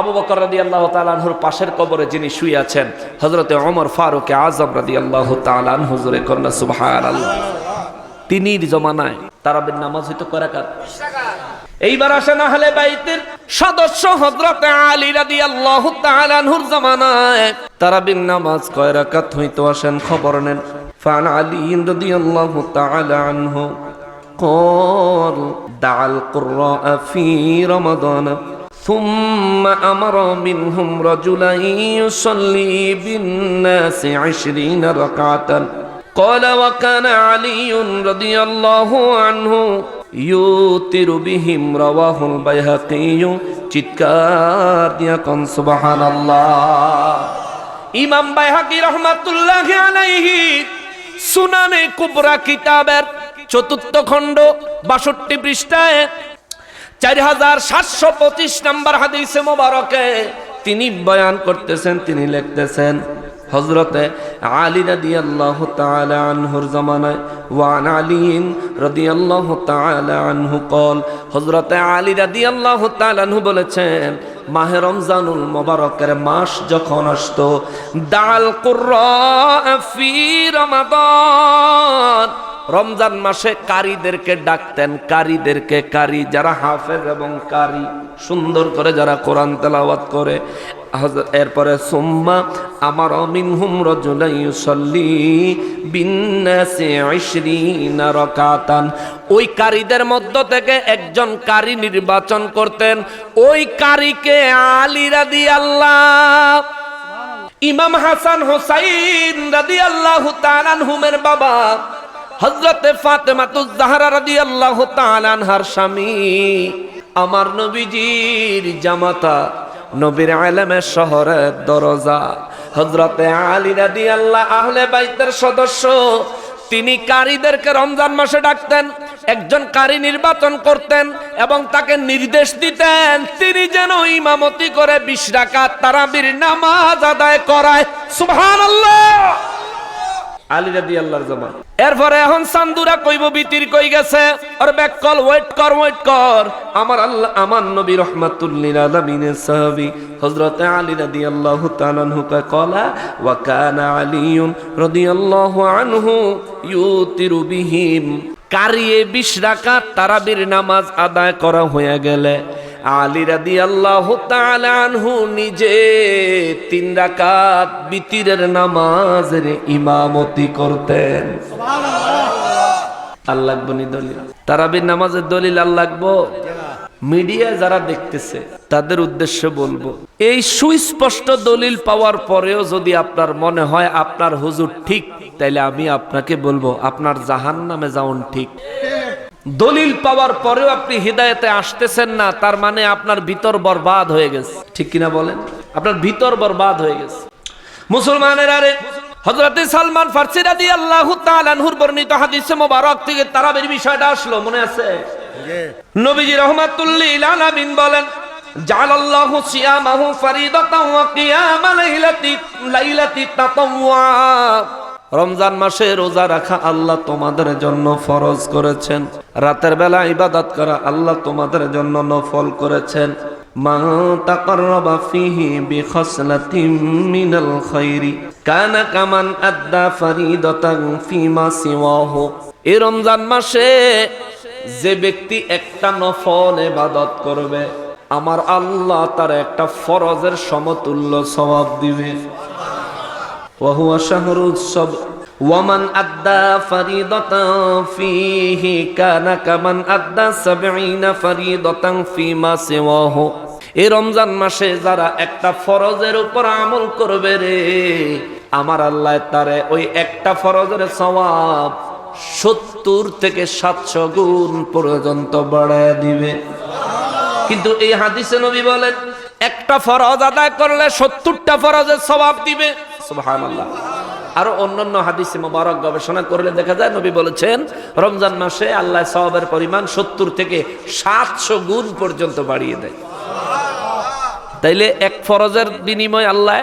আবু বকর রাদিয়াল্লাহু তাআলা আনহুর পাশের কবরে যিনি শুয়ে আছেন, হযরতে ওমর ফারুক আযম রাদিয়াল্লাহু তাআলা আনহু, জোরে করনা সুবহানাল্লাহ। তিনির জমানায় তারাবির নামাজ হইতো কয় রাকাত? এইবার আসেন আহলে বাইতের সদস্য হযরতে আলী রাদিয়াল্লাহু তাআলা আনহুর জমানায় তারাবির নামাজ কয় রাকাত হইতো, আসেন খবর নেন। ফান আলী রাদিয়াল্লাহু তাআলা আনহু قال دعا القراء في رمضان ثم أمر منهم رجلا يصلي بالناس 20 ركعة قال وكان علي رضي الله عنه يوتر بهم رواه البيهقي চিৎকার দিয়া কোন সুবহানাল্লাহ। ইমাম বাইহাকি রহমাতুল্লাহি আলাইহি সুনানে কুবরা কিতাবের ৪র্থ খণ্ড ৬২ পৃষ্ঠায় ৪৭২৫ নম্বর হাদিসে মোবারকে তিনি বয়ান করতেছেন, তিনি লিখতেছেন হযরতে আলী রাদিয়াল্লাহু তাআলা আনহুর জামানায় ওয়ান আলী রাদিয়াল্লাহু তাআলা আনহু قال হযরতে আলী রাদিয়াল্লাহু তাআলা আনহু বলেছেন, মাহে রমজানুল মুবারকের মাস যখন আসতো, দাল কুররা ফি রমাদান, রমজান মাসে কারীদেরকে ডাকতেন, কারীদেরকে, কারী যারা হাফেজ এবং কারী সুন্দর করে যারা কোরআন তেলাওয়াত করে। এরপরে সুম্মা আমার মিনহুম রাজুলান ইউসাল্লি বিন্নাসি 20 রাকাতান, ওই কারীদের মধ্য থেকে একজন কারী নির্বাচন করতেন, ওই কারীকে আলী রাদিয়াল্লাহু, ইমাম হাসান হুসাইন রাদিয়াল্লাহু তাআলা আনহুমের বাবা হযরতে ফাতেমাতুজ জাহরা রাদিয়াল্লাহু তাআলা আনহার স্বামী, আমার নবীজির জামাতা, নবীর আলেমের শহরের দরজা হযরতে আলী রাদিয়াল্লাহু আহলে বাইতের সদস্য, তিনি কারীদেরকে রমজান মাসে ডাকতেন, একজন কারী নির্বাচন করতেন এবং তাকে নির্দেশ দিতেন তিনি যেন ইমামতি করে 20 রাকাত তারাবির নামাজ আদায় করায়। সুবহানাল্লাহ। আলী রাদিয়াল্লাহু জামান। এরপরে এখন সান্দুরা কইব বিতির কই গেছে, আর ব্যাককল ওয়েট কর, আমার আল্লাহ, আমার নবী রাহমাতুল লিল আলামিনের সাহাবী হযরত আলী রাদিয়াল্লাহু তাআলা আনহু কলা ওয়া কানা আলী রাদিয়াল্লাহু আনহু ইউতিরু বিহিম, কারিয়ে 20 রাকাত তারাবির নামাজ আদায় করা হয়ে গেলে আলী রাদিয়াল্লাহু তাআলা আনহু নিজে 3 রাকাত বিতিরের নামাজের ইমামতি করতেন। সুবহানাল্লাহ। আল্লাহ লাগবনি দলিল, তারাবির নামাজের দলিল আল্লাহ লাগবো। মিডিয়া যারা দেখতেছে তাদের উদ্দেশ্যে বলবো, এই সুস্পষ্ট দলিল পাওয়ার পরেও যদি আপনার মনে হয় আপনার হুজুর ঠিক, তাইলে আমি আপনাকে বলবো আপনার জাহান্নামে যাওন ঠিক। দলিল পাওয়ার পরেও আপনি হিদায়াতে আসতেছেন না, তার মানে আপনার ভিতর বরবাদ হয়ে গেছে, ঠিক কিনা বলেন? আপনার ভিতর বরবাদ হয়ে গেছে। মুসলমানের আরে হযরতে সালমান ফারসি রাদিয়াল্লাহু তাআলা আনহুর বর্ণিত হাদিসে মোবারক থেকে তারাবির বিষয়টা আসলো, মনে আছে? নবীজি রাহমাতুল লিল আলামিন বলেন, জাআলাল্লাহু সিয়ামাহু ফারিদাতান ওয়া কিয়ামা লাইলাতি তাতাওয়া, রমজান মাসে রোজা রাখা আল্লাহ তোমাদের জন্য ফরজ করেছেন, রাতের বেলা ইবাদত করা আল্লাহ তোমাদের জন্য নফল করেছেন। মা তাকাররাবা ফিহি বিখাসলাতিন মিনাল খায়রি কানা কামান আদ্দা ফারিদাতান ফিমা সিওয়াহু, এই রমজান মাসে যে ব্যক্তি একটা নফল ইবাদত করবে আমার আল্লাহ তার একটা ফরজের সমতুল্য সওয়াব দিবে। وهو شهر الصبر ومن أدى فريضة فيه كان كمن أدى 70 فريضة فيما سواه, এই রমজান মাসে যারা একটা ফরজের উপর আমল করবে রে আমার আল্লাহ তারে ওই একটা ফরজের সওয়াব 70 থেকে 700 গুণ পর্যন্ত বাড়ায় দিবে। কিন্তু এই হাদিসে নবী বলেন একটা ফরজ আদায় করলে 70টা ফরজের সওয়াব দিবে। সুবহানাল্লাহ। আরো অন্যান্য হাদিসে মোবারক গবেষণা করলে দেখা যায় নবী বলেছেন রমজান মাসে আল্লাহ সওয়াবের পরিমাণ 70 থেকে 700 গুণ পর্যন্ত বাড়িয়ে দেয়। তাইলে এক ফরজের বিনিময়ে আল্লাহ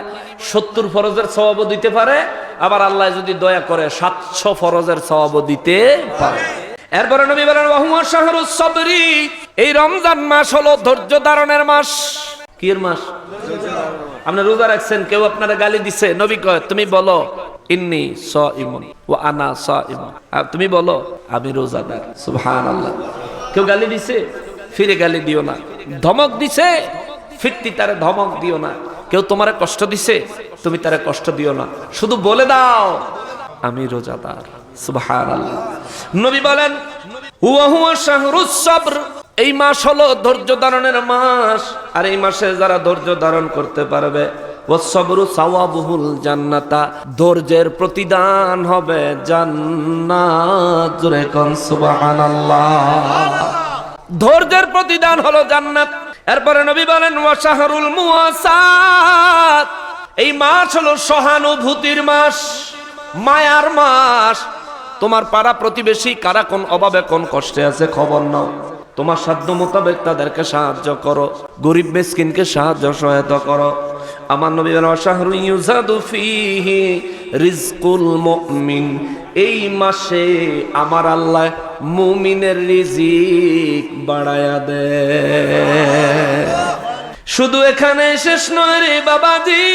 70 ফরজের সওয়াবও দিতে পারে, আবার আল্লাহ যদি দয়া করে 700 ফরজের সওয়াবও দিতে পারে। এরপরে নবী বলেন ওয়াহুয়া শাহরুস সাবরি, এই রমজান মাস হলো ধৈর্য ধারণের মাস। কির মাস? আপনি রোজা রাখছেন, কেউ আপনারা গালি দিছে, নবী কয় তুমি বলো ইন্নী সাইমুন ওয়া আনা সাইমুন, তুমি বলো আমি রোজাদার। সুবহানাল্লাহ। কেউ গালি দিছে, ফিরে গালি দিও না। ধমক দিছে, ফিরতি তারে ধমক দিও না। কেউ তোমারে কষ্ট দিছে, তুমি তারে কষ্ট দিও না, শুধু বলে দাও আমি রোজাদার। সুবহানাল্লাহ। নবী বলেন হুয়া হুয়া শাহরুস সাবর, এই মাস হলো ধৈর্য ধারণের মাস। আর এই মাসে যারা ধৈর্য ধারণ করতে পারবে, ওয়াসসাবরু সাওয়াবুহুল জান্নাতা, ধৈর্যের প্রতিদান হবে জান্নাত। জোরে কোন সুবহানাল্লাহ। ধৈর্যের প্রতিদান হলো জান্নাত। এরপরে নবী বলেন ওয়া শাহরুল মুওয়াসাত, এই মাস হলো সহানুভূতির মাস, মায়ার মাস। তোমার পাড়া প্রতিবেশী কারা কোন অভাবে কোন কষ্টে আছে খবর নাও, তোমার সাধ্য মোতাবেক তাদেরকে সাহায্য করো, গরিব মিসকিনকে সাহায্য সহায়তা করো। আমার নবী বলেন শাহরু ইউজাদু ফীহি রিজকুল মুমিন, এই মাসে আমার আল্লাহ মুমিনের রিজিক বাড়ায়া দেয়। শুধু এখানে শেষ নয় রে বাবাজি,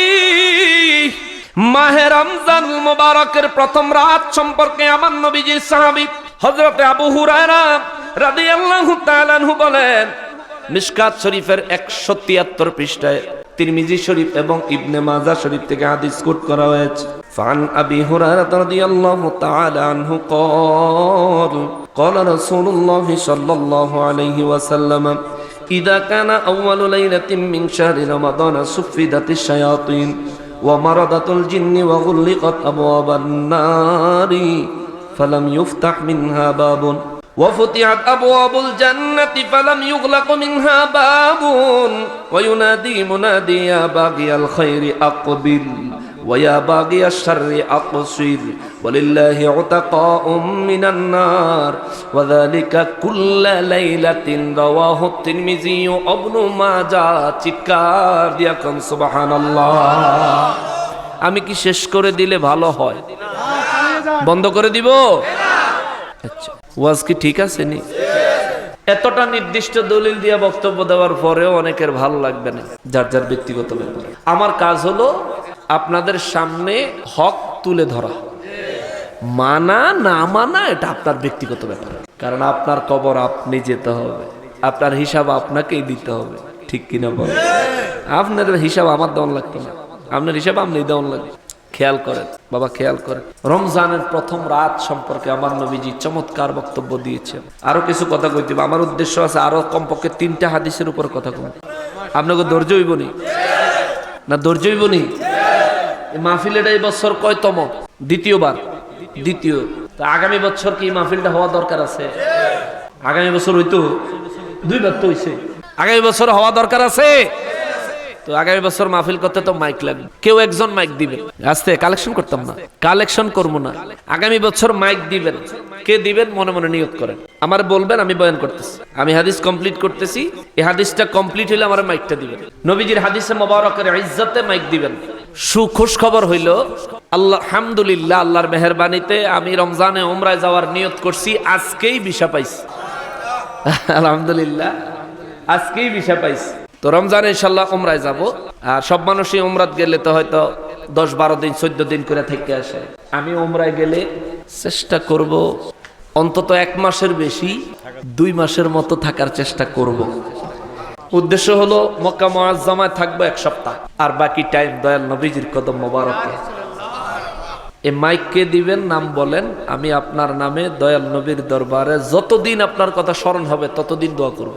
মাহে রমজান মুবারকের প্রথম রাত সম্পর্কে আমার নবীজির সাহাবী হযরত আবু হুরায়রা রাদিয়াল্লাহু তাআলা আনহু বলেন, মিশকাত শরীফের 173 পৃষ্ঠায়, তিরমিজি শরীফ এবং ইবনে মাজাহ শরীফ থেকে হাদিস কোট করা হয়েছে। ফান আবি হুরায়রা রাদিয়াল্লাহু তাআলা আনহু قال قال رسول الله صلى الله عليه وسلم إذا كان أول ليلة من شهر رمضان صفدت الشياطين ومرضت الجن وغلقت أبواب النار فلم يفتح منها باب وفتحت أبواب الجنة فلم يغلق منها باب وينادي منادي يا باغي الخير أقبل ويا باغي الشر أقصر ولله عتقاء من النار وذلك كل ليلة رواه الترمذي وابن ماجه। চিৎকার দিয়া কোন সুবহানাল্লাহ। আমি কি শেষ করে দিলে ভালো হয়? বন্ধ করে দিব? আচ্ছা, ওয়াজ কি ঠিক আছে নি? এতটা নির্দিষ্ট দলিল দিয়ে বক্তব্য দেওয়ার পরেও অনেকের ভালো লাগবে না, যার যার ব্যক্তিগত ব্যাপার। আমার কাজ হলো আপনাদের সামনে হক তুলে ধরা, মানা না মানা এটা আপনার ব্যক্তিগত ব্যাপার। কারণ আপনার কবর আপনি যেতে হবে, আপনার হিসাব আপনাকেই দিতে হবে, ঠিক কিনা বল? আপনার হিসাব আমার দেওয়ান লাগতো না, আপনার হিসাব আপনি দেওয়ান লাগবে। খেয়াল করেন বাবা, খেয়াল করেন। রমজানের প্রথম রাত সম্পর্কে আমার নবীজি চমৎকার বক্তব্য দিয়েছেন। আরো কিছু কথা কইতে হবে, আমার উদ্দেশ্য আছে আরো কমপক্ষে 3টা হাদিসের উপর কথা কই। আপনাকে ধৈর্য হইব নি? না ধৈর্য হইব নি? মাহফিলের এই বছর কয়তম? দ্বিতীয়বার। দ্বিতীয়। তো আগামী বছর কি মাহফিলটা হওয়া দরকার আছে? আগামী বছর হইতো 2বার তো হইছে, আগামী বছর হওয়া দরকার আছে। তো আগামী বছর মাহফিল করতে তো মাইক লাগবে, কেউ একজন মাইক দিবেন। আস্তে কালেকশন করতাম না, কালেকশন করবো না। আগামী বছর মাইক দিবেন, কে দিবেন মনে মনে নিয়ত করেন, আমার বলবেন আমি বয়ান করতেছি, আমি হাদিস কমপ্লিট করতেছি, এই হাদিসটা কমপ্লিট হলে আমার মাইকটা দিবেন। নবীজির হাদিসে মোবারকের ইজ্জতে মাইক দিবেন। সুখুশ খবর হইল আল্লাহ আলহামদুলিল্লাহ, আল্লাহর মেহেরবানিতে আমি রমজানে উমরায় যাওয়ার নিয়ত করছি, আজকেই ভিসা পাইছি। আলহামদুলিল্লাহ, আজকেই ভিসা পাইছি। তো রমজানে ইনশাল্লাহ উমরায় যাব। আর সব মানুষই উমরাত গেলে তো হয়তো 10-12 দিন 14 দিন করে থেকে আসে। আমি উমরায় গেলে চেষ্টা করব অন্তত 1 মাসের বেশি, 2 মাসের মতো থাকার চেষ্টা করব। উদ্দেশ্য হলো মক্কা মুআজ্জামায় থাকবো 1 সপ্তাহ, আর বাকি টাইম দয়াল নবীজির কদম মোবারকে। এই মাইককে দিবেন, নাম বলেন, আমি আপনার নামে দয়াল নবীর দরবারে যতদিন আপনার কথা স্মরণ হবে ততদিন দোয়া করব।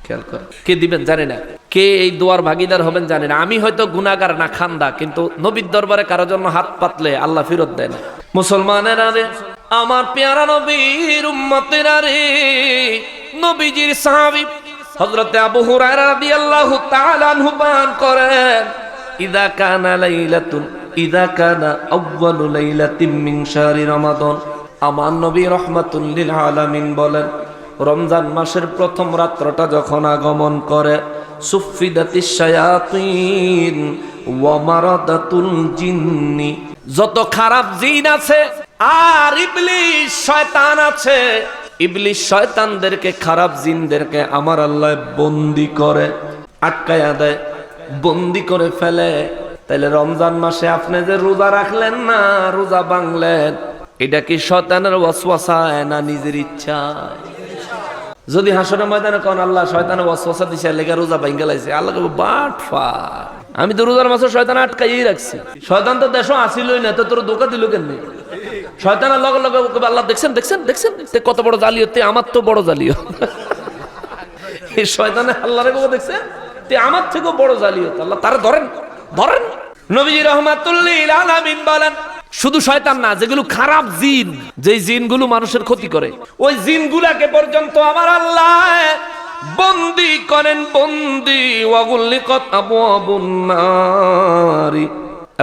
খেয়াল করেন, কে দিবেন জানি না, কে এই দোয়ার ভাগিদার হবেন জানি না। আমি হয়তো গুনাহগার না খান্দা, কিন্তু নবীর দরবারে কারো জন্য হাত পাতলে আল্লাহ ফেরত দেয় না। মুসলমানেরা রে, আমার পেয়ারা নবীর উম্মতেরা রে, নবীজির সাহাবী হযরতে আবু হুরায়রা রাদিয়াল্লাহু তাআলা আনহু বয়ান করেন, ইযা কানা আউয়ালু লাইলাতিন মিন শাহরি রমাদান, আমার নবী রাহমাতুল লিল আলামিন বলেন, রমজান মাসের প্রথম রাত্রটা যখন আগমন করে, সুফিদাতিশ শায়াতিন ওয়া মারাদাতুল জিন্নি, যত খারাপ জিন আছে আর ইবলিস শয়তান আছে, ইবলিস শয়তানদেরকে, খারাপ জিনদেরকে আমার আল্লাহ বন্দী করে, আটকায়া দেয়, বন্দী করে ফেলে। তাইলে রমজান মাসে আপনি যে রোজা রাখলেন না, রোজা ভাঙলেন, এটা কি শয়তানের ওয়াসওয়াসায় না নিজের ইচ্ছায়? যদি হাসরের ময়দানে কোন আল্লাহ শয়তানের ওয়াসওয়াসা দিছে লেগে রোজা ভাঙা লাইছে, আল্লাহ কইবো বাটফার, আমি তো রোজার মাসে শয়তান আটকাইই রাখছি, শয়তান তো দেশও আসিলই না, তো তোর ধোঁকা দিল কেন? শয়তানের লগে লগে আল্লাহ দেখছেন দেখছেন দেখছেন কত বড় জালিয়াত, আমার তো বড় জালিয়াত। এই শয়তানে আল্লাহরে দেখছেন আমার থেকেও বড় জালিয়াত, আল্লাহ তারা ধরেন ধরেন। নবীজি রাহমাতুল লিল আলামিন বলেন, শুধু শয়তান না, যেগুলো খারাপ জিন, যে জিনগুলো মানুষের ক্ষতি করে, ওই জিনগুলাকে পর্যন্ত আমার আল্লাহ বন্দী করেন, বন্দী। ওয়াগুল্লিকাত আবওয়াবুন নারি,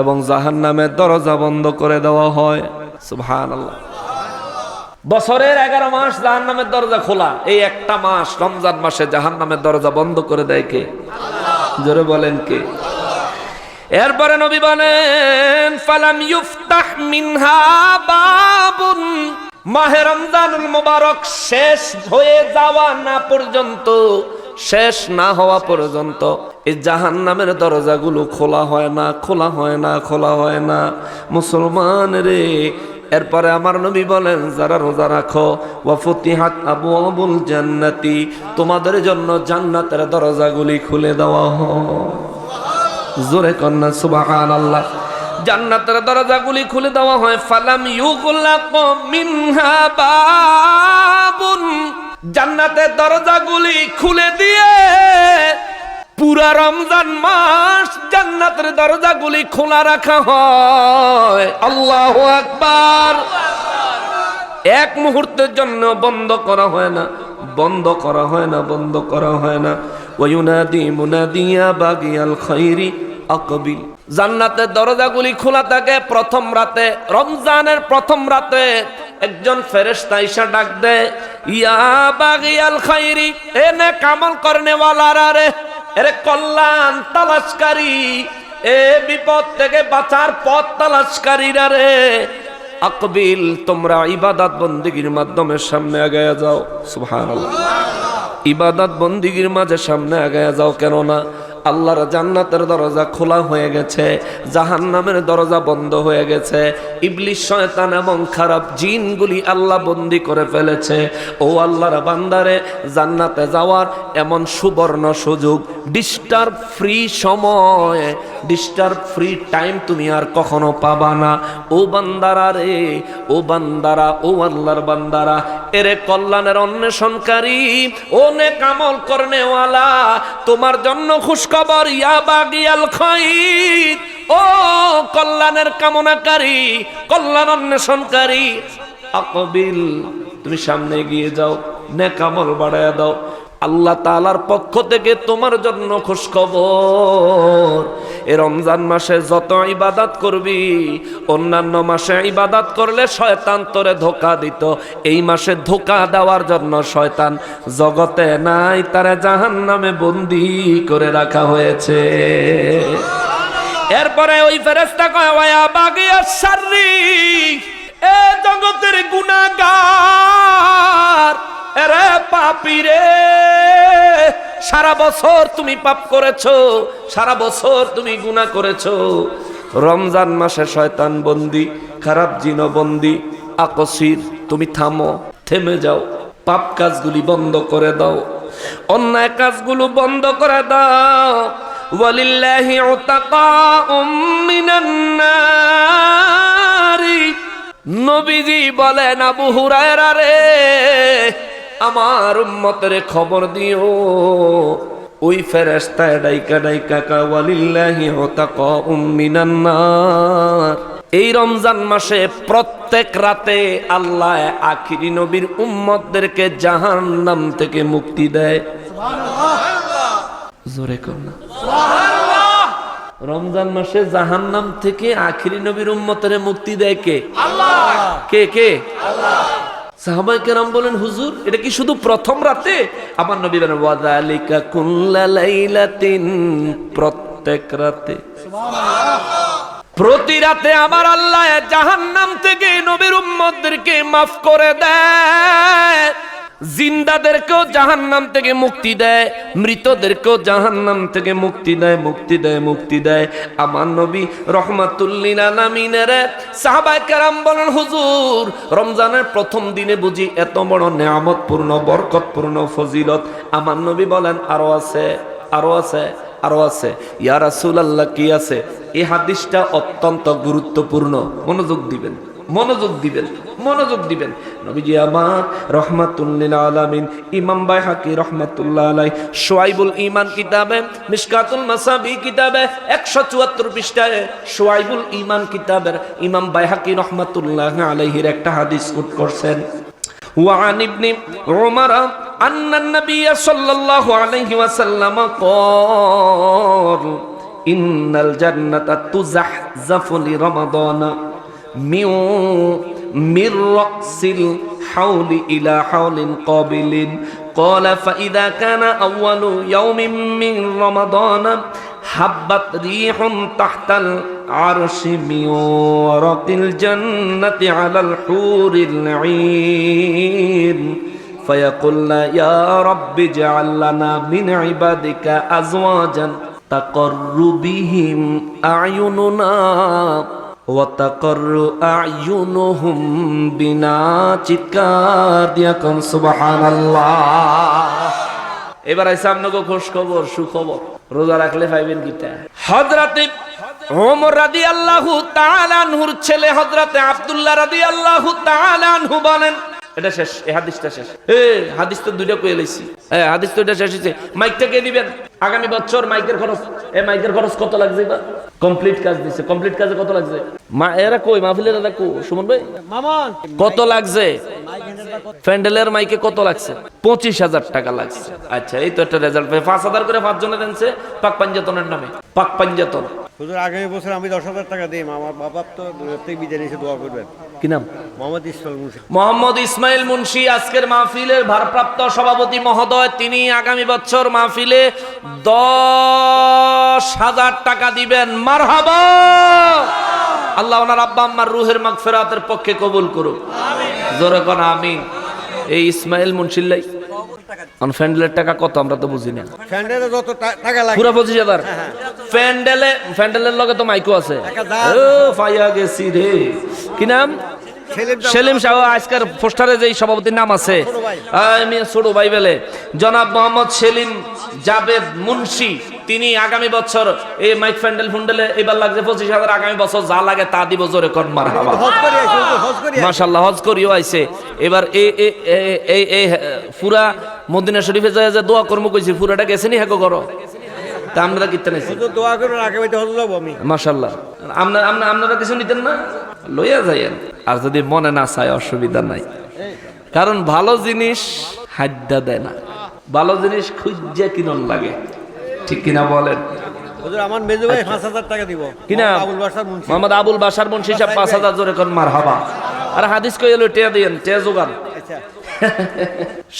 এবং জাহান্নামের দরজা বন্ধ করে দেওয়া হয়। সুবহানাল্লাহ। বছরের 11 মাস জাহান্নামের দরজা খোলা, এই একটা মাস রমজান মাসে জাহান্নামের দরজা বন্ধ করে দেয় কে? জোরে বলেন কে? এরপরে নবী বলেন, ফালাম ইফতাহ মিনহা বাবুন, মাহে রমজানুল মুবারক শেষ হয়ে যাওয়া না পর্যন্ত, শেষ না হওয়া পর্যন্ত এই জাহান্নামের দরজাগুলো খোলা হয় না, খোলা হয় না, খোলা হয় না। মুসলমান রে, এরপরে আমার নবী বলেন, যারা রোজা রাখো, ওয়া ফুতিহাত আবওয়াবুল জান্নাতি, তোমাদের জন্য জান্নাতের দরজাগুলি খুলে দেওয়া হয়। জোরে কন্না সুবহানাল্লাহ। জান্নাতের দরজাগুলি খুলে দেওয়া হয়। ফালাম ইউগলাক মিনহা বাবুন, জান্নাতের দরজাগুলি খুলে দিয়ে পুরা রমজান মাস জান্নাতের দরজাগুলি খোলা রাখা হয়। আল্লাহু আকবার। এক মুহূর্তের জন্য বন্ধ করা হয় না, বন্ধ করা হয় না, বন্ধ করা হয় না। ওয়ায়ুনাদি মুনাদিয়া বাগিয়াল খাইরি আকবিল, জান্নাতের দরজাগুলি খোলা থাকে প্রথম রাতে, রমজানের প্রথম রাতে একজন ফেরেশতা এসে ডাক দেয়, ইয়া বাগিয়াল খাইরি, এ নেক আমল করনে ওয়ালারা রে, এরে কল্যাণ তালাশকারী, এ বিপদ থেকে বাঁচার পথ তালাশকারীরা রে, আকবিল, তোমরা ইবাদত বন্দেগীর মাধ্যমে সামনে আগায়া যাও। সুবহানাল্লাহ। ইবাদত বন্দেগীর মাঝে সামনে আগায়া যাও, কেননা আল্লাহর জান্নাতের দরজা খোলা হয়ে গেছে, জাহান্নামের দরজা বন্ধ হয়ে গেছে। ইবলিস শয়তান এবং খারাপ জিনগুলি আল্লাহ বন্দী করে ফেলেছে। ও আল্লাহর বান্দারে, জান্নাতে যাওয়ার এমন সুবর্ণ সুযোগ, ডিস্টার্ব ফ্রি সময়, ডিস্টার্ব ফ্রি টাইম তুমি আর কখনো পাবা না। ও বান্দারা রে, ও বান্দারা, ও আল্লাহর বান্দারা, এরে কল্যাণের অন্বেষণকারী, ও নেক আমল করনেওয়ালা, তোমার জন্য খুশখবর, ইয়া বাগিয়াল খাইর, ও কল্যাণের কামনাকারী, কল্যাণ অন্বেষণকারী, আকবিল, তুমি সামনে এগিয়ে যাও, নেক আমল বাড়ায়া দাও। আল্লাহ তাআলার পক্ষ থেকে তোমার জন্য খুশখবর, এই রমজান মাসে যত ইবাদত করবি, অন্যান্য মাসে ইবাদত করলে শয়তান তোরে ধোঁকা দিত, এই মাসে ধোঁকা দেওয়ার জন্য শয়তান জগতে নাই, তারে জাহান্নামে বন্দী করে রাখা হয়েছে। এরপরে ওই ফেরেশতা কয়, ওয়া বাগিয়াস শাররি, এ জগতের গুনাহগার, এরে পাপী রে, সারা বছর তুমি পাপ করেছো, সারা বছর তুমি গুনাহ করেছো, রমজান মাসে শয়তান বন্দী, খারাপ জিন বন্দী, আকসির, তুমি থামো, থেমে যাও, পাপ কাজগুলি বন্ধ করে দাও, অন্যায় কাজগুলো বন্ধ করে দাও। ওয়ালিল্লাহি উতাকাউম মিনান নারি, নবীজি বলেন, আবু হুরায়রা রে, আমার উম্মতের খবর দিও, ওই ফেরেশতা ডাইকা ডাইকা কা, ওয়ালিল্লাহি উতাকাউম মিনান নার, এই রমজান মাসে প্রত্যেক রাতে আল্লাহ আখিরি নবীর উম্মতদেরকে জাহান্নাম থেকে মুক্তি দেয়। জোরে কর না। রমজান মাসে জাহান্নাম থেকে আখিরি নবীর উম্মতের মুক্তি দেয় কে? আল্লাহ। কে কে? আল্লাহ। সাহাবায়ে কেরাম বলেন, হুজুর এটা কি শুধু প্রথম রাতে? আমার নবী বলেন, ওয়াযালিকা কুল্লা লাইলাতিন, প্রত্যেক রাতে। প্রতি রাতে আমার আল্লাহ জাহান্নাম থেকে নবীর উম্মতদেরকে মাফ করে দেয়, জিন্দাদেরকেও জাহান্নাম থেকে মুক্তি দেয়, মৃতদেরকেও জাহান্নাম থেকে মুক্তি দেয়, মুক্তি দেয়, মুক্তি দেয়। আমার নবী রহমাতুল লিল আলামিনের সাহাবায়ে কেরাম বলেন, হুজুর রমজানের প্রথম দিনে বুঝি এত বড় নেয়ামতপূর্ণ, বরকতপূর্ণ ফজিলত? আমার নবী বলেন, আরো আছে, আরো আছে, আরো আছে। ইয়া রাসূলুল্লাহ, কি আছে? এই হাদিসটা অত্যন্ত গুরুত্বপূর্ণ, মনোযোগ দিবেন, মনোযোগ দিবেন, মনোযোগ দিবেন। নবীজি আমার রহমাতুল লিল আলামিন ইমাম বাইহাকি রাহমাতুল্লাহ আলাইহি শুআইবুল ঈমান কিতাবে, মিশকাতুল মাসাবি কিতাবে 174 পৃষ্ঠায় শুআইবুল ঈমান কিতাবের ইমাম বাইহাকি রাহমাতুল্লাহ আলাইহির একটা হাদিস কোট করছেন। وعن ابن عمر أن النبي صلى الله عليه وسلم قال إن الجنة تزحزح لرمضان من رأس الحول إلى حول قابل. قال فإذا كان أول يوم من رمضان حبت ريح تحت العرش من ورق الجنة على الحور العين فيقولن يا رب اجعل لنا من عبادك أزواجا تقر بهم أعيننا وتقر أعينهم بنا. চিৎকার দিয়া কোন সুবহানাল্লাহ। এবার আইসা আপনাকে খুশ খবর, সুখবর। রোজা রাখলে পাইবেন কিটা? হযরতে ওমর রাদিয়াল্লাহু তাআলা আনহুর ছেলে হযরতে আব্দুল্লাহ রাদিয়াল্লাহু তাআলা আনহু বলেন, এটা শেষ, এই হাদিসটা শেষ। হাদিস তো দুইটা কইয়া লইছি, হাদিস তো এটা শেষ হইছে। মাইকটা কে দিবেন? আগামী বছর মাইকের খরচ, মাইকের খরচ কত লাগছে? বা কমপ্লিট কাজ দিছে, কমপ্লিট কাজে কত লাগছে? এরা কই মাহফিলের এরা কো সুমন ভাই মামন কত লাগছে? প্যান্ডেলের মাইকে কত লাগছে? 25,000 টাকা লাগছে। আচ্ছা, এই তো একটা রেজাল্ট। 5,000 করে 5 জনে দেনছে পাক পাঞ্জাতনের নামে, পাক পাঞ্জাতন। হুজুর আগামী বছর আমি 10,000 টাকা দিই। আমার বাবা তো প্রত্যেক বিদায় নিয়ে দোয়া করবেন। কি নাম? মোহাম্মদ ইসমাইল মুন্সি। মোহাম্মদ ইসমাইল মুন্সি আজকের মাহফিলের ভারপ্রাপ্ত সভাপতি মহোদয়। তিনি আগামী বছর মাহফিলে 10,000 টাকা দিবেন। মারহাবা। আল্লাহ ওনার আব্বা আম্মার রুহের মাগফিরাতের পক্ষে কবুল করুক। জোরে কোন আমিন। এই ইসমাইল মুন্সির লাই প্যান্ডেলের টাকা কত আমরা তো বুঝি না। প্যান্ডেলে যত টাকা লাগে পুরো 25,000। প্যান্ডেলের লগে তো মাইকও আছে। ও পাইয়া গেছি রে। কি নাম? সেলিম শাহ। আজকের পোস্টারে যে সভাপতির নাম আছে আমি ছোট ভাই বলে জনাব মোহাম্মদ সেলিম জাবেদ মুন্সি। তিনি আগামী বছর এই মাইক প্যান্ডেল ফুন্ডেলে এবার লাগছে 25,000। আগামী বছর যা লাগে তা দিব। জোরে কর মারহাবা। মাশাআল্লাহ, হজ করিও আইছে। এবার এই পুরা মদিনা শরীফে যায় যে দোয়া কর্ম কইছি, পুরাটা গেছে নি হেগো করো তা আমরা কিতে নাইছি। দোয়া করুন আগামী হজ যাব আমি। মাশাআল্লাহ। আপনারা কিছু নিতেন না? লইয়া যাইয়েন। আর যদি মনে না চায় অসুবিধা নাই, কারণ ভালো জিনিস হাদ্দা দেয় না, ভালো জিনিস খুঁজে কিনন লাগে। ঠিক কিনা বলেন? হুজুর আমার মেজো ভাই 5,000 টাকা দিব। কিনা? আবুল বাশার মুন্সি। মোহাম্মদ আবুল বাশার মুন্সি সাহেব 5,000। জোরে কোন মারহাবা। আর হাদিস কই এলো টিয়া দেন, টিয়া জোগান। আচ্ছা,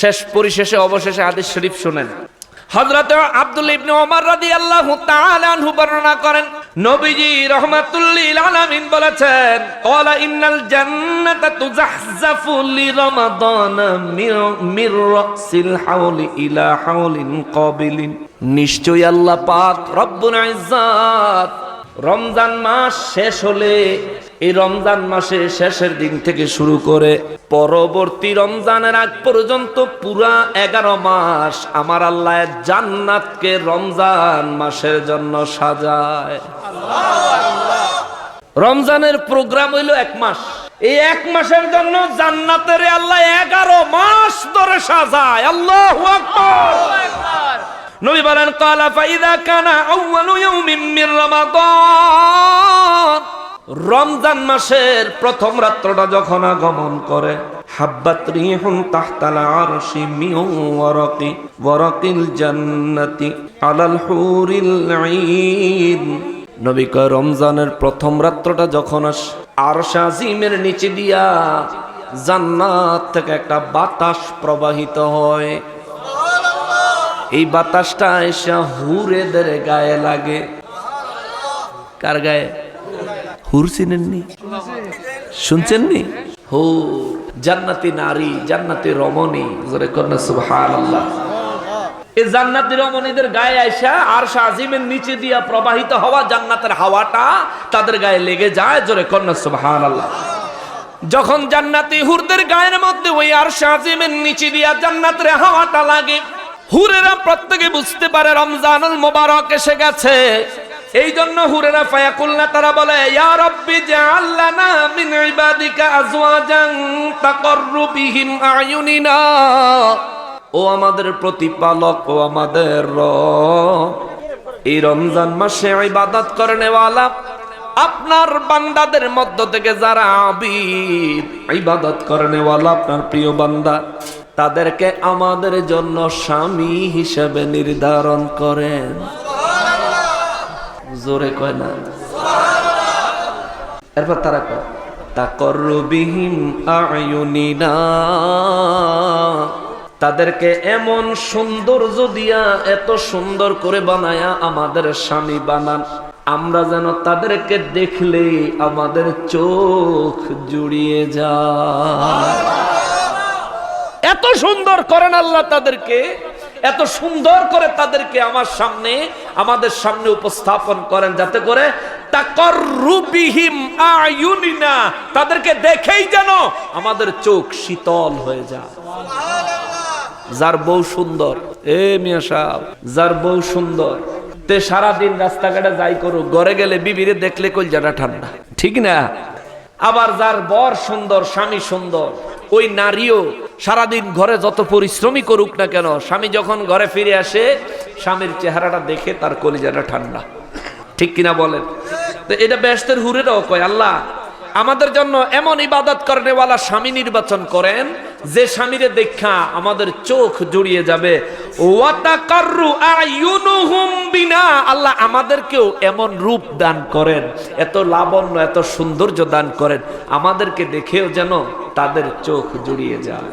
শেষ পরিশেষে অবশেষে হাদিস শরীফ শুনেন। হযরত আব্দুল্লাহ ইবনে ওমর রাদিয়াল্লাহু তাআলা আনহু বর্ণনা করেন, নবীজি রাহমাতুল লিল আলামিন বলেছেন, ক্বালা ইন্নাল জান্নাতা তুজাহজাফু লিরমাদানা মির রাসিল হাওলি ইলা হাওলিন কাবিলিন। নিশ্চয়ই আল্লাহ পাক রব্বুল ইজ্জাত রমজান মাস শেষ হলে, এই রমজান মাসে শেষের দিন থেকে শুরু করে পরবর্তী রমজানের আগ পর্যন্ত পুরা 11 মাস আমার আল্লাহ জান্নাতকে রমজান মাসের জন্য সাজায়। রমজানের প্রোগ্রাম হইল 1 মাস। এই 1 মাসের জন্য জান্নাতের আল্লাহ 11 মাস ধরে সাজায়। আল্লাহু আকবার। নবী বলেন, ক্বালা ফাইদা কানা আউয়ালু ইয়াউমিন মিন রমাদান, রমজান মাসের প্রথম রাত্রটা যখন আগমন করে, হাব্বাত রিহুন তাহতাল আরশি মিন ওয়ারাকিল জান্নাতি আলাল হুরিল আইন। নবী কয় রমজানের প্রথম রাত্রটা যখন আরশ আজিমের নিচে দিয়া জান্নাত থেকে একটা বাতাস প্রবাহিত হয়, এই বাতাসটা এসে হুরেদের গায়ে লাগে। কার গায়ে? হুর চিনেননি? শুনছেননি? হু জান্নাতি নারী, জান্নাতি রমণী, জোরে কন্যা সুবহানাল্লাহ। এই জান্নাতি রমণীদের গায়ে আইসা আরশ আজিমের নিচে দিয়া প্রবাহিত হওয়া জান্নাতের হাওয়াটা তাদের গায়ে লেগে যায়, জোরে কন্যা সুবহানাল্লাহ। যখন জান্নাতি হুরদের গায়ের মধ্যে ওই আরশ আজিমের নিচে দিয়া জান্নাতের হাওয়াটা লাগে, হুরেরা প্রত্যেকে বুঝতে পারে রমজানুল মুবারক এসে গেছে। এই জন্য হুরেরা ফায়াকুল্লা, তারা বলে ইয়া রাব্বি জাআল লানা মিন ইবাদিকা আজওয়াজান তাকাররু বিহিম আয়ুনিনা। ও আমাদের প্রতিপালক, ও আমাদের রব, এই রমজান মাসে ইবাদত করনেওয়ালা আপনার বান্দাদের মধ্য থেকে যারা আবিদ, ইবাদত করনেওয়ালা আপনার প্রিয় বান্দা, তাদেরকে আমাদের জন্য স্বামী হিসেবে নির্ধারণ করেন। জোরে কয় না? এরপর তারা কয় তাকাররু বিহিম আয়ুনিনা, তাদেরকে এমন সৌন্দর্য দিয়া এত সুন্দর করে বানায়া আমাদের স্বামী বানান, আমরা যেন তাদেরকে দেখলে আমাদের চোখ জুড়িয়ে যায়। এত সুন্দর করেন আল্লাহ তাদেরকে, এত সুন্দর করে তাদেরকে আমাদের সামনে উপস্থাপন করেন, যাতে করে তাকাররু বিহিম আয়ুনিনা, তাদেরকে দেখেই যেন আমাদের চোখ শীতল হয়ে যায়। যার বউ সুন্দর, এ মিয়া সাহেব, যার বউ সুন্দর তে সারাদিন রাস্তাঘাটে যাই করুক, ঘরে গেলে বিবিরে দেখলে কলজাটা ঠান্ডা, ঠিক না? আবার যার বর সুন্দর, স্বামী সুন্দর, ওই নারীও সারাদিন ঘরে যত পরিশ্রমই করুক না কেন, স্বামী যখন ঘরে ফিরে আসে স্বামীর চেহারাটা দেখে তার কলিজাটা ঠান্ডা, ঠিক কিনা বলেন? তো এটা বেহেশতের হুরেরাও কয় আল্লাহ আমাদের জন্য এমন ইবাদত করনেওয়ালা স্বামী নির্বাচন করেন যে স্বামীরে দেখা আমাদের চোখ জুড়িয়ে যাবে। ওয়াতাকাররু আয়ুনুহুম বিনা, আল্লাহ আমাদেরকেও এমন রূপ দান করেন, এত লাবণ্য, এত সৌন্দর্য দান করেন, আমাদেরকে দেখেও যেন তাদের চোখ জুড়িয়ে যায়।